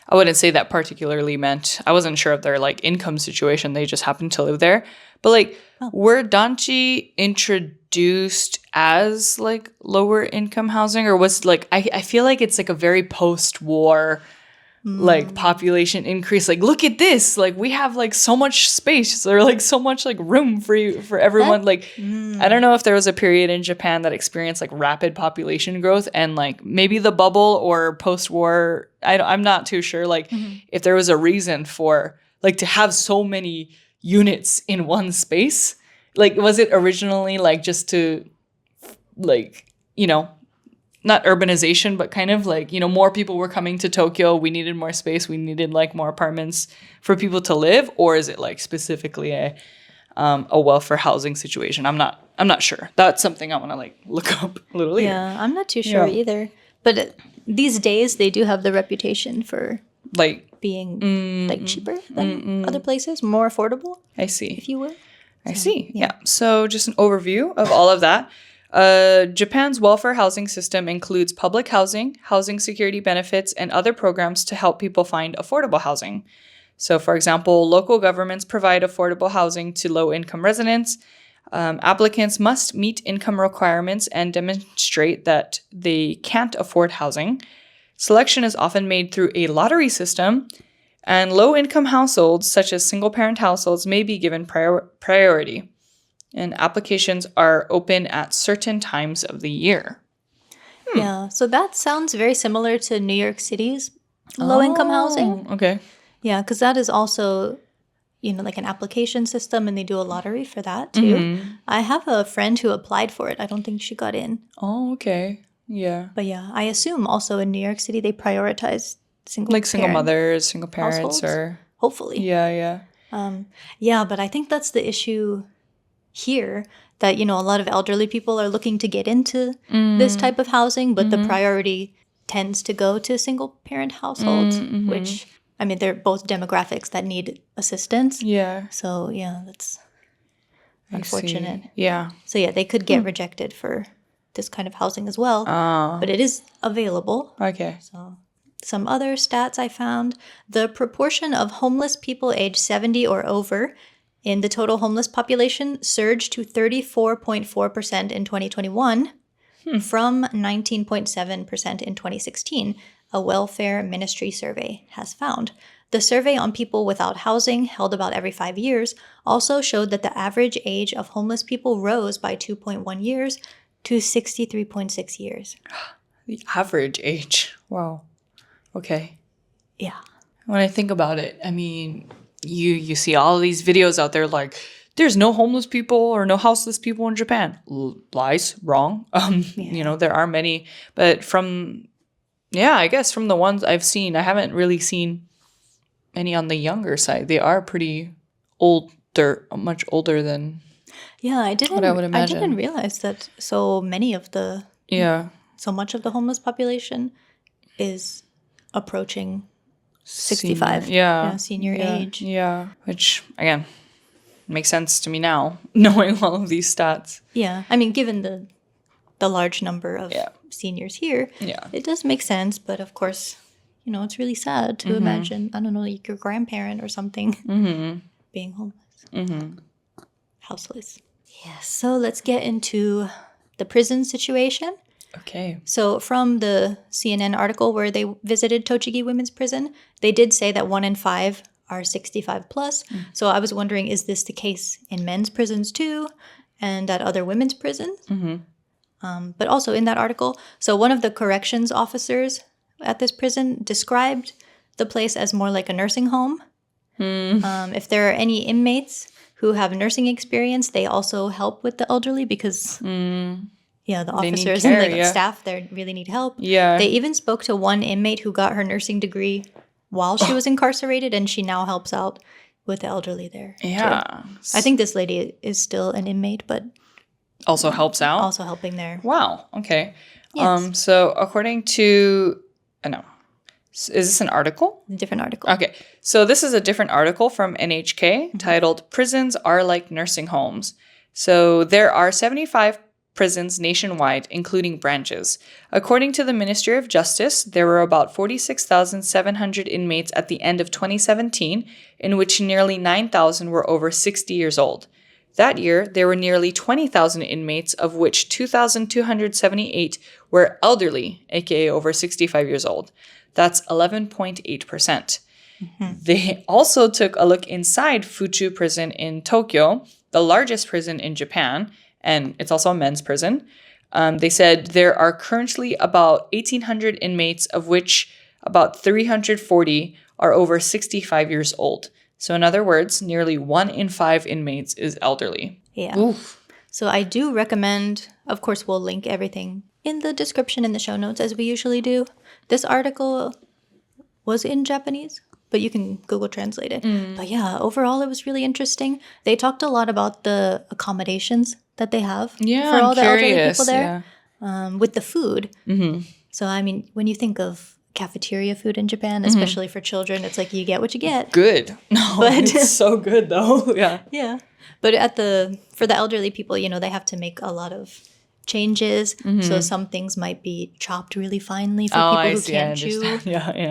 I wouldn't say that particularly meant. I wasn't sure of their income situation. They just happened to live there. But were danchi introduced as lower income housing, or was I feel like it's a very post-war. like population increase. Like, look at this. Like, we have like so much space or like so much like room for everyone. I don't know if there was a period in Japan that experienced like rapid population growth and like maybe the bubble or post-war. I'm not too sure. Like, if there was a reason for like to have so many units in one space. Like, was it originally like just to like, not urbanization, but kind of like, more people were coming to Tokyo. We needed more space. We needed like more apartments for people to live. Or is it like specifically a welfare housing situation? I'm not sure. That's something I want to like look up a little later. Yeah, I'm not too sure either. But these days they do have the reputation for like being like cheaper than other places, more affordable. I see. If you will. I see. Yeah. So just an overview of all of that. Japan's welfare housing system includes public housing, housing security benefits, and other programs to help people find affordable housing. So, for example, local governments provide affordable housing to low-income residents. Applicants must meet income requirements and demonstrate that they can't afford housing. Selection is often made through a lottery system, and low-income households, such as single-parent households, may be given priority. And applications are open at certain times of the year. Yeah, so that sounds very similar to New York City's low-income housing. Okay. Yeah, because that is also, like an application system, and they do a lottery for that, too. I have a friend who applied for it. I don't think she got in. Oh, okay. Yeah. But yeah, I assume also in New York City, they prioritize single mothers, single parents, households? Or... Hopefully. Yeah. Yeah, but I think that's the issue here, that, a lot of elderly people are looking to get into this type of housing, but the priority tends to go to single-parent households, which, I mean, they're both demographics that need assistance. Yeah. So, yeah, that's unfortunate. Yeah. So, yeah, they could get rejected for this kind of housing as well, but it is available. Okay. So, some other stats I found. The proportion of homeless people aged 70 or over in the total homeless population surged to 34.4% in 2021 from 19.7% in 2016, a welfare ministry survey has found. The survey on people without housing, held about every 5 years, also showed that the average age of homeless people rose by 2.1 years to 63.6 years. The average age. Wow. Okay. Yeah. When I think about it, I mean... You see all these videos out there like, there's no homeless people or no houseless people in Japan. Lies, wrong. There are many. But I guess from the ones I've seen, I haven't really seen any on the younger side. They are pretty older, much older than what I would imagine. I didn't realize that so much of the homeless population is approaching 65. Senior age. Yeah. Which, again, makes sense to me now, knowing all of these stats. Yeah. I mean, given the large number of seniors here, it does make sense. But of course, it's really sad to imagine, I don't know, like your grandparent or something being homeless. Houseless. Yeah. So let's get into the prison situation. Okay. So from the CNN article where they visited Tochigi Women's Prison, they did say that 1 in 5 are 65 plus. So I was wondering, is this the case in men's prisons too and at other women's prisons? But also in that article, so one of the corrections officers at this prison described the place as more like a nursing home. If there are any inmates who have nursing experience, they also help with the elderly because... Yeah, the officers and the staff there really need help. Yeah. They even spoke to one inmate who got her nursing degree while she was incarcerated, and she now helps out with the elderly there. Yeah. Too. I think this lady is still an inmate, but... Also helps out? Also helping there. Wow. Okay. Yes. So according to... no. Is this an article? A different article. Okay. So this is a different article from NHK titled, Prisons Are Like Nursing Homes. So there are 75 prisons nationwide, including branches. According to the Ministry of Justice, there were about 46,700 inmates at the end of 2017, in which nearly 9,000 were over 60 years old. That year, there were nearly 20,000 inmates, of which 2,278 were elderly, aka over 65 years old. That's 11.8%. They also took a look inside Fuchu Prison in Tokyo, the largest prison in Japan, and it's also a men's prison. They said there are currently about 1,800 inmates, of which about 340 are over 65 years old. So in other words, nearly 1 in 5 inmates is elderly. Yeah. Oof. So I do recommend, of course, we'll link everything in the description in the show notes as we usually do. This article was in Japanese, but you can Google translate it. But yeah, overall it was really interesting. They talked a lot about the accommodations that they have for all the elderly people there with the food. So I mean, when you think of cafeteria food in Japan, especially for children, it's like you get what you get. Good. No, but it's so good though. Yeah. Yeah. But for the elderly people, you know, they have to make a lot of changes. So some things might be chopped really finely for people who can't chew,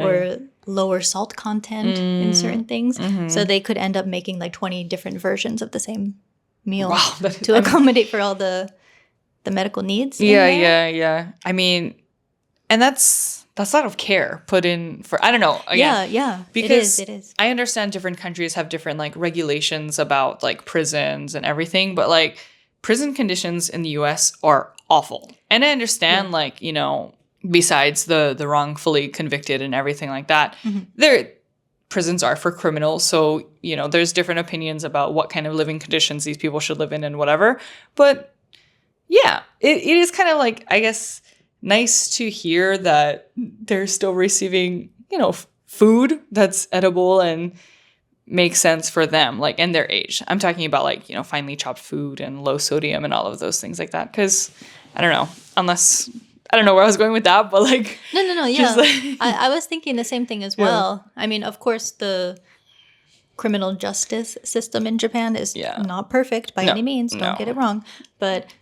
or lower salt content in certain things. So they could end up making like 20 different versions of the same meal to accommodate for all the medical needs. Yeah. I mean, and that's out of care put in for, I don't know. Again, yeah. Because it is. I understand different countries have different like regulations about like prisons and everything, but like prison conditions in the US are awful. And I understand like, you know, besides the wrongfully convicted and everything like that, prisons are for criminals. So, you know, there's different opinions about what kind of living conditions these people should live in and whatever. But yeah, it is kind of like, I guess, nice to hear that they're still receiving, you know, food that's edible and makes sense for them, like, and their age. I'm talking about like, you know, finely chopped food and low sodium and all of those things like that. Because I don't know, unless I don't know where I was going with that, but like no, yeah. Like, I was thinking the same thing as well. I mean, of course, the criminal justice system in Japan is not perfect by any means. Don't get it wrong, but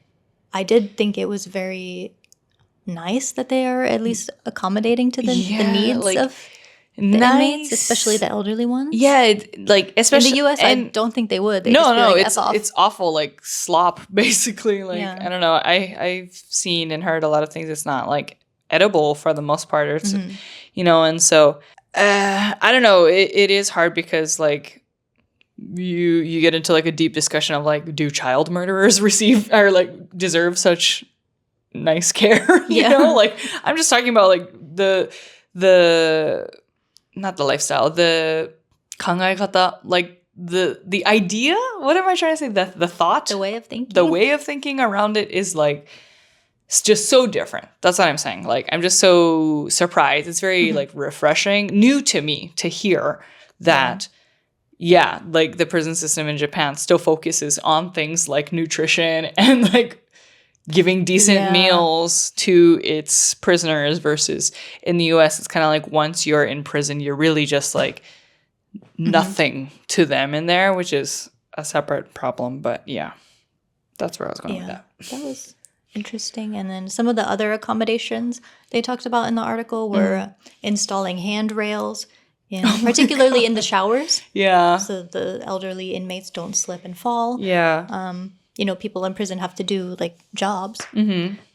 I did think it was very nice that they are at least accommodating to the needs like, of the inmates, especially the elderly ones. Yeah, like especially in the US, I don't think they would. It's awful, like slop, basically. Like I don't know, I've seen and heard a lot of things. It's not like edible for the most part, or it's, you know, and so I don't know. It is hard because like you get into like a deep discussion of like, do child murderers receive or like deserve such nice care? You know, like I'm just talking about like the not the lifestyle, the kangae-kata, like the idea. What am I trying to say? The thought, the way of thinking. The way of thinking around it is like it's just so different. That's what I'm saying. Like I'm just so surprised. It's very like refreshing, new to me to hear that. Yeah, like the prison system in Japan still focuses on things like nutrition and like giving decent meals to its prisoners versus in the US, it's kind of like once you're in prison, you're really just like nothing to them in there, which is a separate problem. But yeah, that's where I was going with that. That was interesting. And then some of the other accommodations they talked about in the article were installing handrails, particularly in the showers. Yeah. So the elderly inmates don't slip and fall. Yeah. You know, people in prison have to do like jobs.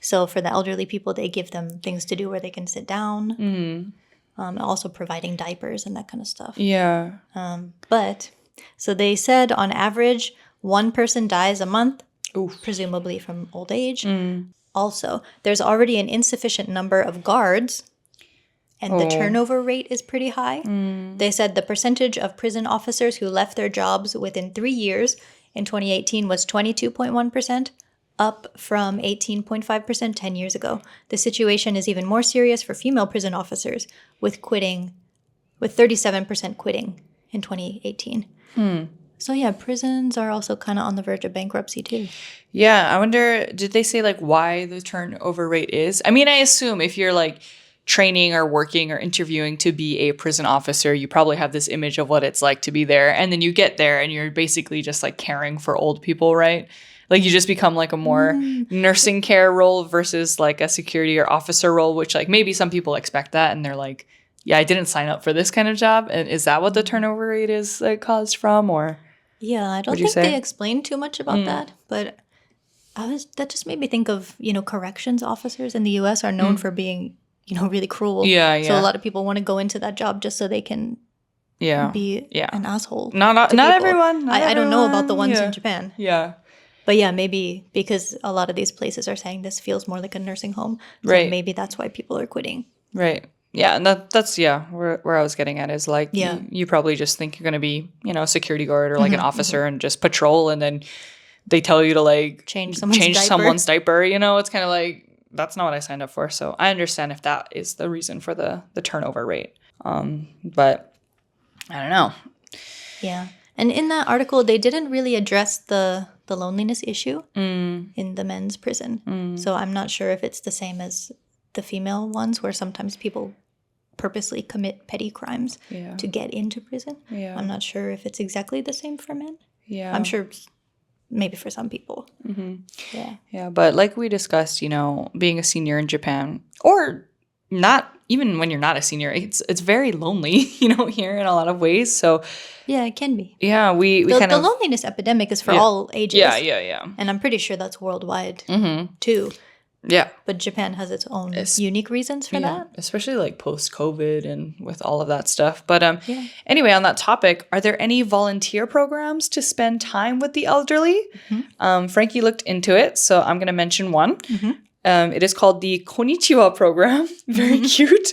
So for the elderly people, they give them things to do where they can sit down. Also providing diapers and that kind of stuff. Yeah. But so they said on average, 1 person dies a month, presumably from old age. Also, there's already an insufficient number of guards, and the turnover rate is pretty high. They said the percentage of prison officers who left their jobs within 3 years in 2018 was 22.1%, up from 18.5% 10 years ago. The situation is even more serious for female prison officers, with 37% quitting in 2018. So yeah, prisons are also kind of on the verge of bankruptcy too. Yeah, I wonder, did they say like why the turnover rate is? I mean, I assume if you're like training or working or interviewing to be a prison officer, you probably have this image of what it's like to be there. And then you get there and you're basically just like caring for old people, right? Like you just become like a more nursing care role versus like a security or officer role, which like maybe some people expect that and they're like, yeah, I didn't sign up for this kind of job. And is that what the turnover rate is caused from, or? Yeah, I don't think they explained too much about that, but that just made me think of, corrections officers in the U.S. are known for being, really cruel. Yeah. So a lot of people want to go into that job just so they can be an asshole. Not everyone. I don't know about the ones in Japan. Yeah. But yeah, maybe because a lot of these places are saying this feels more like a nursing home. So maybe that's why people are quitting. Right. Yeah, and that's where I was getting at is like you probably just think you're going to be, a security guard or like an officer and just patrol, and then they tell you to like change someone's diaper. It's kind of like, that's not what I signed up for. So I understand if that is the reason for the turnover rate. But I don't know. Yeah. And in that article, they didn't really address the loneliness issue in the men's prison. So I'm not sure if it's the same as the female ones, where sometimes people purposely commit petty crimes to get into prison. Yeah. I'm not sure if it's exactly the same for men. Yeah. I'm sure maybe for some people. Yeah. Yeah, but like we discussed, being a senior in Japan, or not even when you're not a senior, it's very lonely, here in a lot of ways. So yeah, it can be. Yeah, we kind of... The loneliness epidemic is for all ages. Yeah. And I'm pretty sure that's worldwide, too. Yeah. But Japan has its own unique reasons for that. Especially like post-COVID and with all of that stuff. But anyway, on that topic, are there any volunteer programs to spend time with the elderly? Frankie looked into it, so I'm going to mention one. It is called the Konnichiwa program. Very cute.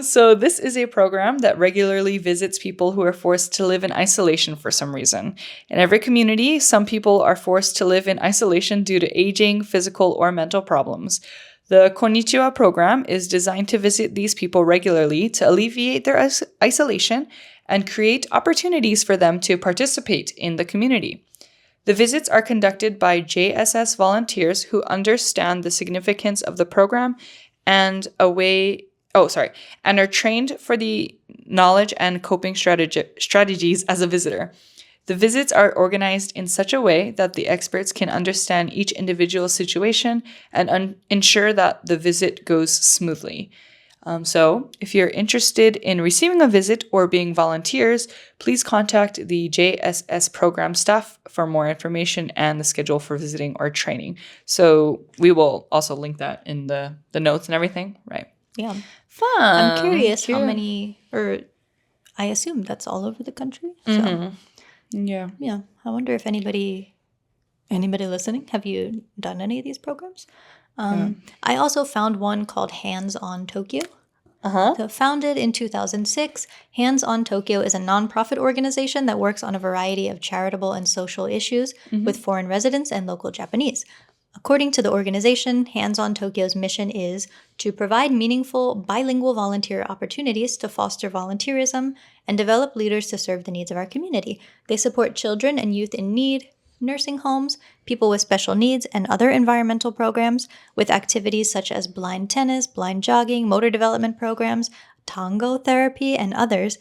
So this is a program that regularly visits people who are forced to live in isolation for some reason. In every community, some people are forced to live in isolation due to aging, physical, or mental problems. The Konnichiwa program is designed to visit these people regularly to alleviate their isolation and create opportunities for them to participate in the community. The visits are conducted by JSS volunteers who understand the significance of the program and are trained for the knowledge and coping strategies as a visitor. The visits are organized in such a way that the experts can understand each individual situation and ensure that the visit goes smoothly. So if you're interested in receiving a visit or being volunteers, please contact the JSS program staff for more information and the schedule for visiting or training. So we will also link that in the notes and everything, right? Yeah. Fun. I'm curious how many, or I assume that's all over the country. So yeah. I wonder if anybody listening, have you done any of these programs? I also found one called Hands on Tokyo. So founded in 2006, Hands on Tokyo is a nonprofit organization that works on a variety of charitable and social issues with foreign residents and local Japanese. According to the organization, Hands on Tokyo's mission is to provide meaningful bilingual volunteer opportunities to foster volunteerism and develop leaders to serve the needs of our community. They support children and youth in need, nursing homes, people with special needs, and other environmental programs with activities such as blind tennis, blind jogging, motor development programs, tango therapy, and others.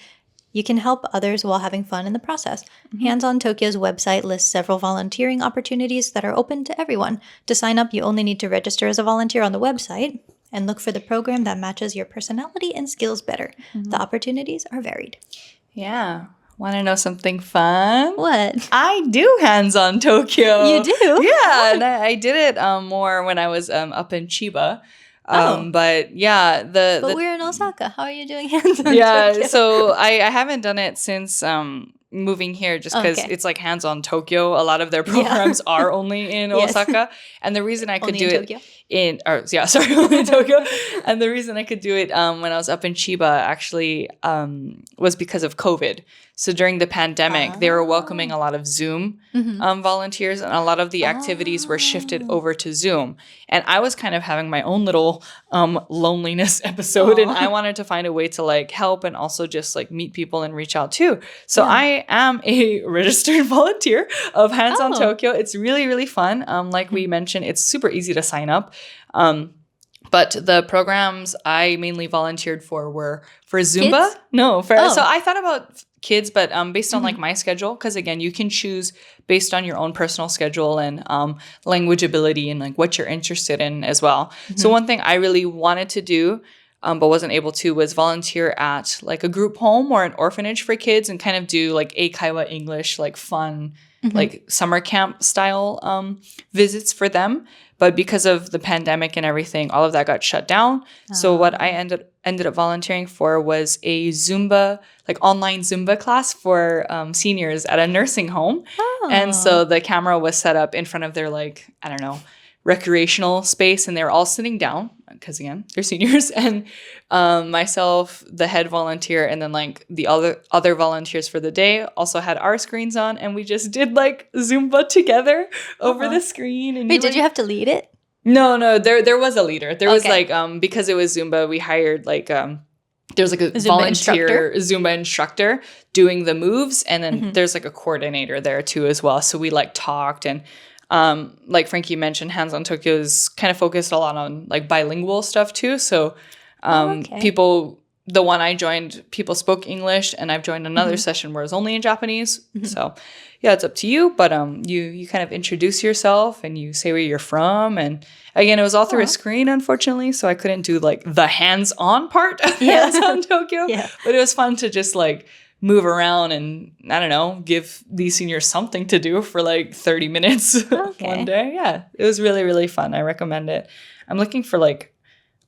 You can help others while having fun in the process. Hands on Tokyo's website lists several volunteering opportunities that are open to everyone. To sign up, you only need to register as a volunteer on the website and look for the program that matches your personality and skills better. The opportunities are varied. Yeah. Want to know something fun? What? I do Hands on Tokyo. You do? Yeah, and I did it more when I was up in Chiba. But yeah, But we're in Osaka. How are you doing Hands on Tokyo? Yeah, so I haven't done it since moving here, just because it's like Hands on Tokyo. A lot of their programs are only in Osaka, and the reason I could do it only in Tokyo. And the reason I could do it when I was up in Chiba actually was because of COVID. So during the pandemic, they were welcoming a lot of Zoom volunteers, and a lot of the activities were shifted over to Zoom. And I was kind of having my own little loneliness episode, and I wanted to find a way to like help and also just like meet people and reach out too. So I am a registered volunteer of Hands on Tokyo. It's really, really fun. Like we mentioned, it's super easy to sign up. But the programs I mainly volunteered for were for Zumba. Kids? No, so I thought about kids, but based on like my schedule, because again, you can choose based on your own personal schedule and language ability and like what you're interested in as well. So one thing I really wanted to do but wasn't able to, was volunteer at like a group home or an orphanage for kids and kind of do like eikaiwa English, like fun, like summer camp style visits for them. But because of the pandemic and everything, all of that got shut down. So what I ended up volunteering for was a Zumba, like online Zumba class for seniors at a nursing home. And so the camera was set up in front of their, like, I don't know, recreational space, and they were all sitting down because, again, they're seniors. And myself, the head volunteer, and then like the other volunteers for the day also had our screens on, and we just did like Zumba together over the screen. And wait, did you have to lead it? No, there was a leader. There was like because it was Zumba, we hired like there's like a volunteer Zumba instructor doing the moves, and then there's like a coordinator there too as well. So we like talked, and like Frankie mentioned, Hands on Tokyo is kind of focused a lot on like bilingual stuff too. So people, the one I joined, people spoke English, and I've joined another session where it's only in Japanese. So yeah, it's up to you, but you kind of introduce yourself and you say where you're from, and again, it was all through a screen, unfortunately, so I couldn't do like the hands-on part of Hands on Tokyo. But it was fun to just like move around and, I don't know, give these seniors something to do for like 30 minutes one day. Yeah, it was really, really fun. I recommend it. I'm looking for like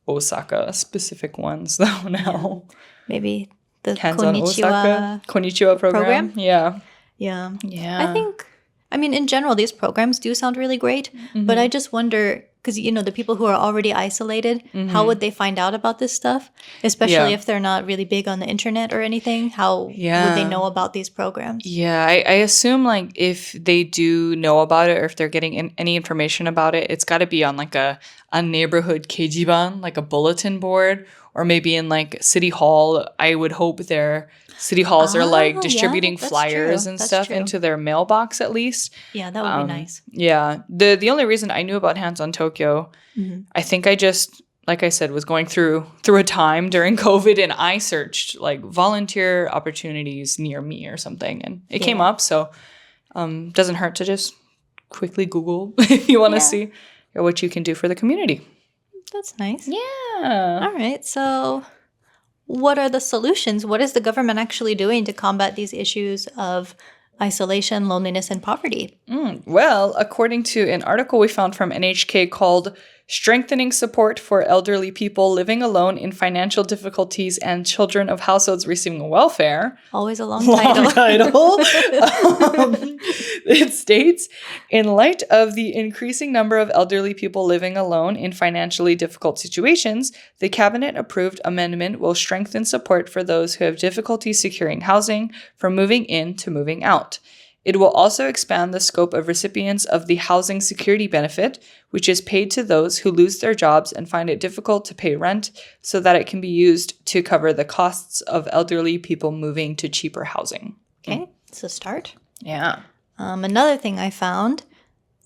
Osaka specific ones though now. Maybe the Hands on Osaka Konnichiwa program. Yeah. I think, I mean, in general, these programs do sound really great, but I just wonder, because, you know, the people who are already isolated, how would they find out about this stuff? Especially if they're not really big on the internet or anything. How would they know about these programs? Yeah, I assume like if they do know about it, or if they're getting any information about it, it's got to be on like a neighborhood keijiban, like a bulletin board, or maybe in like City Hall. I would hope their City Halls are like distributing flyers and stuff into their mailbox at least. Yeah, that would be nice. Yeah. The only reason I knew about Hands on Tokyo, I think I just, like I said, was going through a time during COVID, and I searched like volunteer opportunities near me or something, and it came up. So doesn't hurt to just quickly Google if you want to see what you can do for the community. That's nice. Yeah. All right. So what are the solutions? What is the government actually doing to combat these issues of isolation, loneliness, and poverty? Well, according to an article we found from NHK called Strengthening Support for Elderly People Living Alone in Financial Difficulties and Children of Households Receiving Welfare. Always a long title. It states, in light of the increasing number of elderly people living alone in financially difficult situations, the cabinet approved amendment will strengthen support for those who have difficulty securing housing from moving in to moving out. It will also expand the scope of recipients of the housing security benefit, which is paid to those who lose their jobs and find it difficult to pay rent, so that it can be used to cover the costs of elderly people moving to cheaper housing. Okay, it's a start. Yeah. Another thing I found,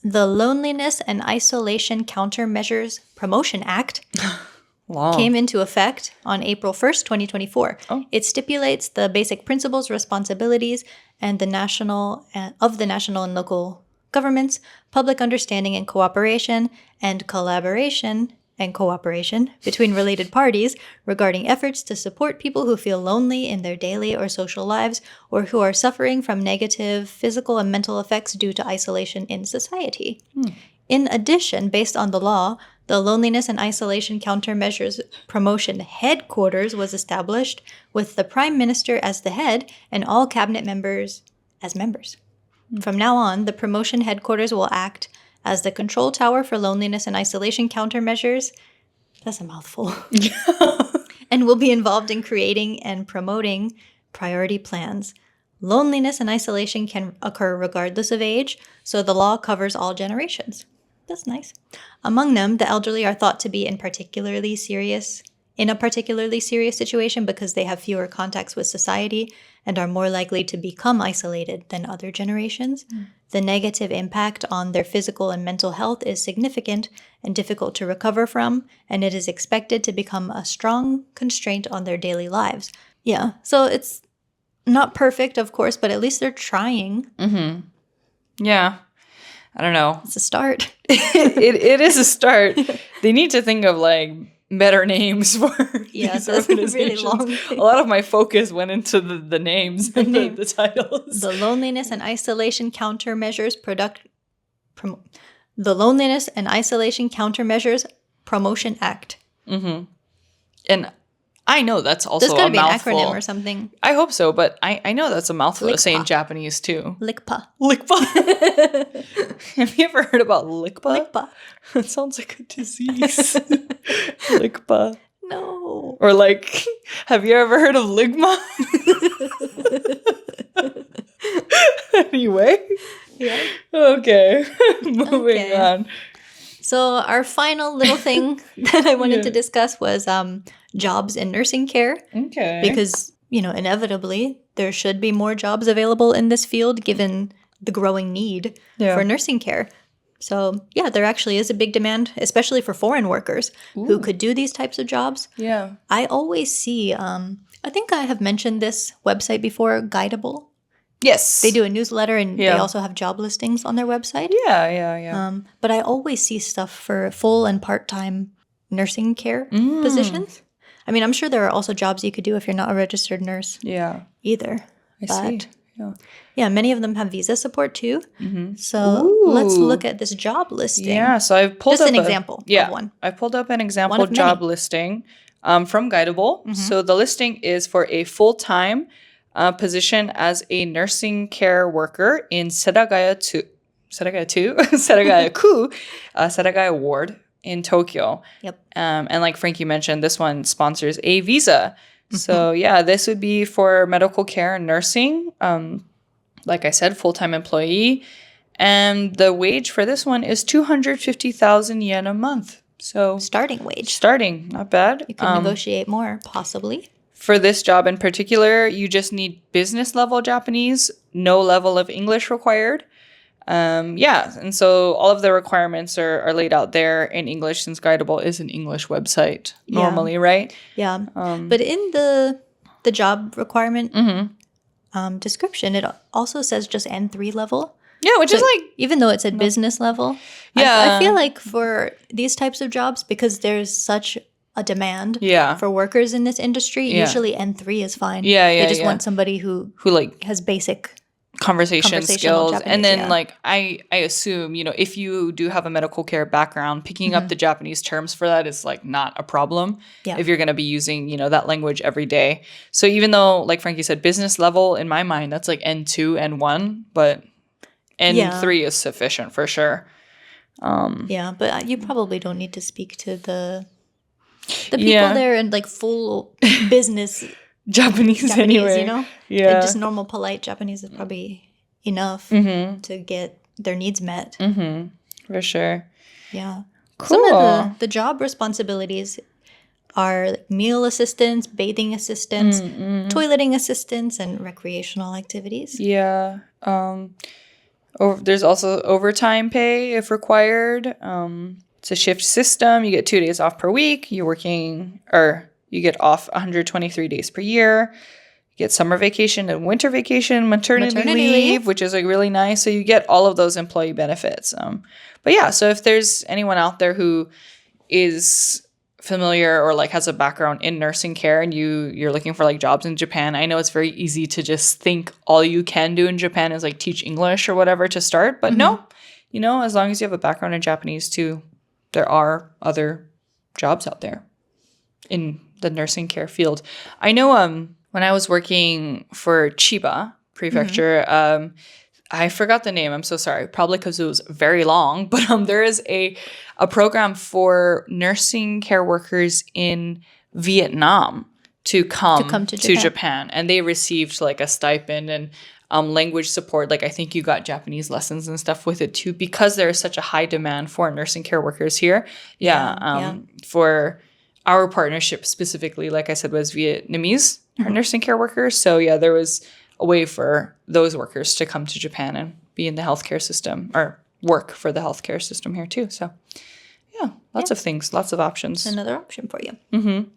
the Loneliness and Isolation Countermeasures Promotion Act came into effect on April 1st, 2024. It stipulates the basic principles, responsibilities, and the national and local governments, public understanding and cooperation, and collaboration and cooperation between related parties regarding efforts to support people who feel lonely in their daily or social lives, or who are suffering from negative physical and mental effects due to isolation in society. In addition, based on the law, the Loneliness and Isolation Countermeasures Promotion Headquarters was established, with the Prime Minister as the head and all cabinet members as members. From now on, the Promotion Headquarters will act as the control tower for loneliness and isolation countermeasures. That's a mouthful. And will be involved in creating and promoting priority plans. Loneliness and isolation can occur regardless of age, so the law covers all generations. That's nice. Among them, the elderly are thought to be in a particularly serious situation because they have fewer contacts with society and are more likely to become isolated than other generations. The negative impact on their physical and mental health is significant and difficult to recover from, and it is expected to become a strong constraint on their daily lives. Yeah, so it's not perfect, of course, but at least they're trying. Yeah. I don't know. It's a start. It is a start. They need to think of like better names for these organizations. Really long thing. A lot of my focus went into the names and the titles. The Loneliness and Isolation Countermeasures The Loneliness and Isolation Countermeasures Promotion Act. Mm-hmm. And I know that's also There's gotta a be mouthful. An acronym or something. I hope so, but I know that's a mouthful to say in LICPA. Japanese too. LICPA. Have you ever heard about LICPA? LICPA. It sounds like a disease. LICPA. No. Or like, have you ever heard of ligma? Anyway. Yeah. Okay. Moving on. So our final little thing that I wanted to discuss was jobs in nursing care. Okay. Because, inevitably there should be more jobs available in this field given the growing need for nursing care. So, yeah, there actually is a big demand, especially for foreign workers who could do these types of jobs. Yeah. I always see, I think I have mentioned this website before, Guidable. Yes. They do a newsletter and they also have job listings on their website. Yeah. But I always see stuff for full and part-time nursing care positions. I mean, I'm sure there are also jobs you could do if you're not a registered nurse. Yeah. Either. I see. Yeah, many of them have visa support too. Mm-hmm. So let's look at this job listing. Yeah, so I've pulled just up an example of one. I pulled up an example job listing from Guidable. Mm-hmm. So the listing is for a full-time position as a nursing care worker in Setagaya-ku, Setagaya Ward in Tokyo. Yep. And like Frankie mentioned, this one sponsors a visa. So yeah, this would be for medical care and nursing. Like I said, full-time employee. And the wage for this one is 250,000 yen a month. So starting wage. Starting, not bad. You could negotiate more, possibly. For this job in particular, you just need business level Japanese, no level of English required. And so all of the requirements are laid out there in English since Guidable is an English website normally, right? Yeah. But in the job requirement description, it also says just N3 level. Yeah, which is like... Even though it said business level. Yeah. I feel like for these types of jobs, because there's such a demand for workers in this industry, usually N3 is fine. They just want somebody who like has basic conversation skills. Japanese, and then like I assume, if you do have a medical care background, picking up the Japanese terms for that is like not a problem if you're going to be using, that language every day. So even though, like Frankie said, business level, in my mind, that's like N2, N1, but N3 is sufficient for sure. But you probably don't need to speak to the people there in like full business Japanese anyway. And just normal polite Japanese is probably enough to get their needs met. For sure. Yeah. Cool. Some of the job responsibilities are like meal assistance, bathing assistance, toileting assistance, and recreational activities. Yeah. There's also overtime pay if required. It's a shift system. You get 2 days off per week. You get off 123 days per year. You get summer vacation and winter vacation, maternity leave, which is like really nice. So you get all of those employee benefits. But yeah, so if there's anyone out there who is familiar or like has a background in nursing care and you're looking for like jobs in Japan, I know it's very easy to just think all you can do in Japan is like teach English or whatever to start. But no, as long as you have a background in Japanese too, there are other jobs out there in the nursing care field. I know when I was working for Chiba Prefecture, I forgot the name. I'm so sorry. Probably because it was very long. But there is a program for nursing care workers in Vietnam to come to Japan. And they received like a stipend and language support. Like I think you got Japanese lessons and stuff with it too, because there is such a high demand for nursing care workers here. For our partnership specifically, like I said, was Vietnamese nursing care workers. So yeah, there was a way for those workers to come to Japan and be in the healthcare system or work for the healthcare system here too. So yeah, lots of things, lots of options. Another option for you.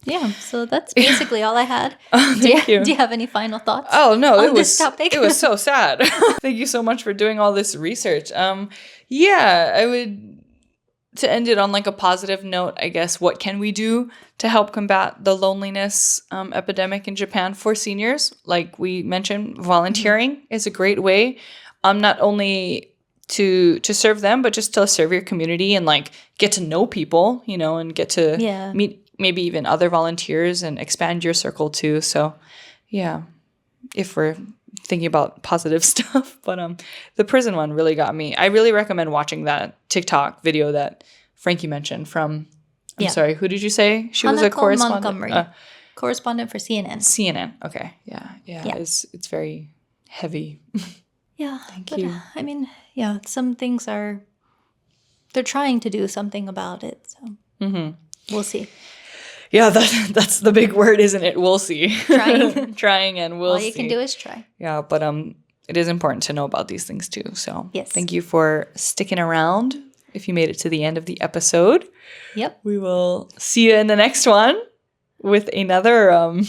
Yeah, so that's basically all I had. Thank you. Do you have any final thoughts? Oh no, on this topic? It was so sad. Thank you so much for doing all this research. Yeah, I would to end it on like a positive note, I guess, what can we do to help combat the loneliness epidemic in Japan for seniors? Like we mentioned, volunteering is a great way, not only to serve them, but just to serve your community and like get to know people, you know, and get to meet maybe even other volunteers and expand your circle too. So yeah, if we're thinking about positive stuff. But the prison one really got me. I really recommend watching that TikTok video that Frankie mentioned from, I'm sorry, who did you say? She was a correspondent. Montgomery. Correspondent for CNN. CNN. Okay. Yeah. It's very heavy. Yeah. Thank you. I mean, some things they're trying to do something about it. So we'll see. Yeah, that's the big word, isn't it? We'll see. Trying. Trying and we'll see. All you can do is try. Yeah, but it is important to know about these things too. So thank you for sticking around if you made it to the end of the episode. Yep. We will see you in the next one with another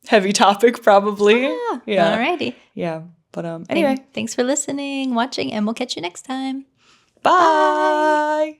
heavy topic probably. Yeah. Alrighty. Yeah. But anyway. Thanks for listening, watching, and we'll catch you next time. Bye.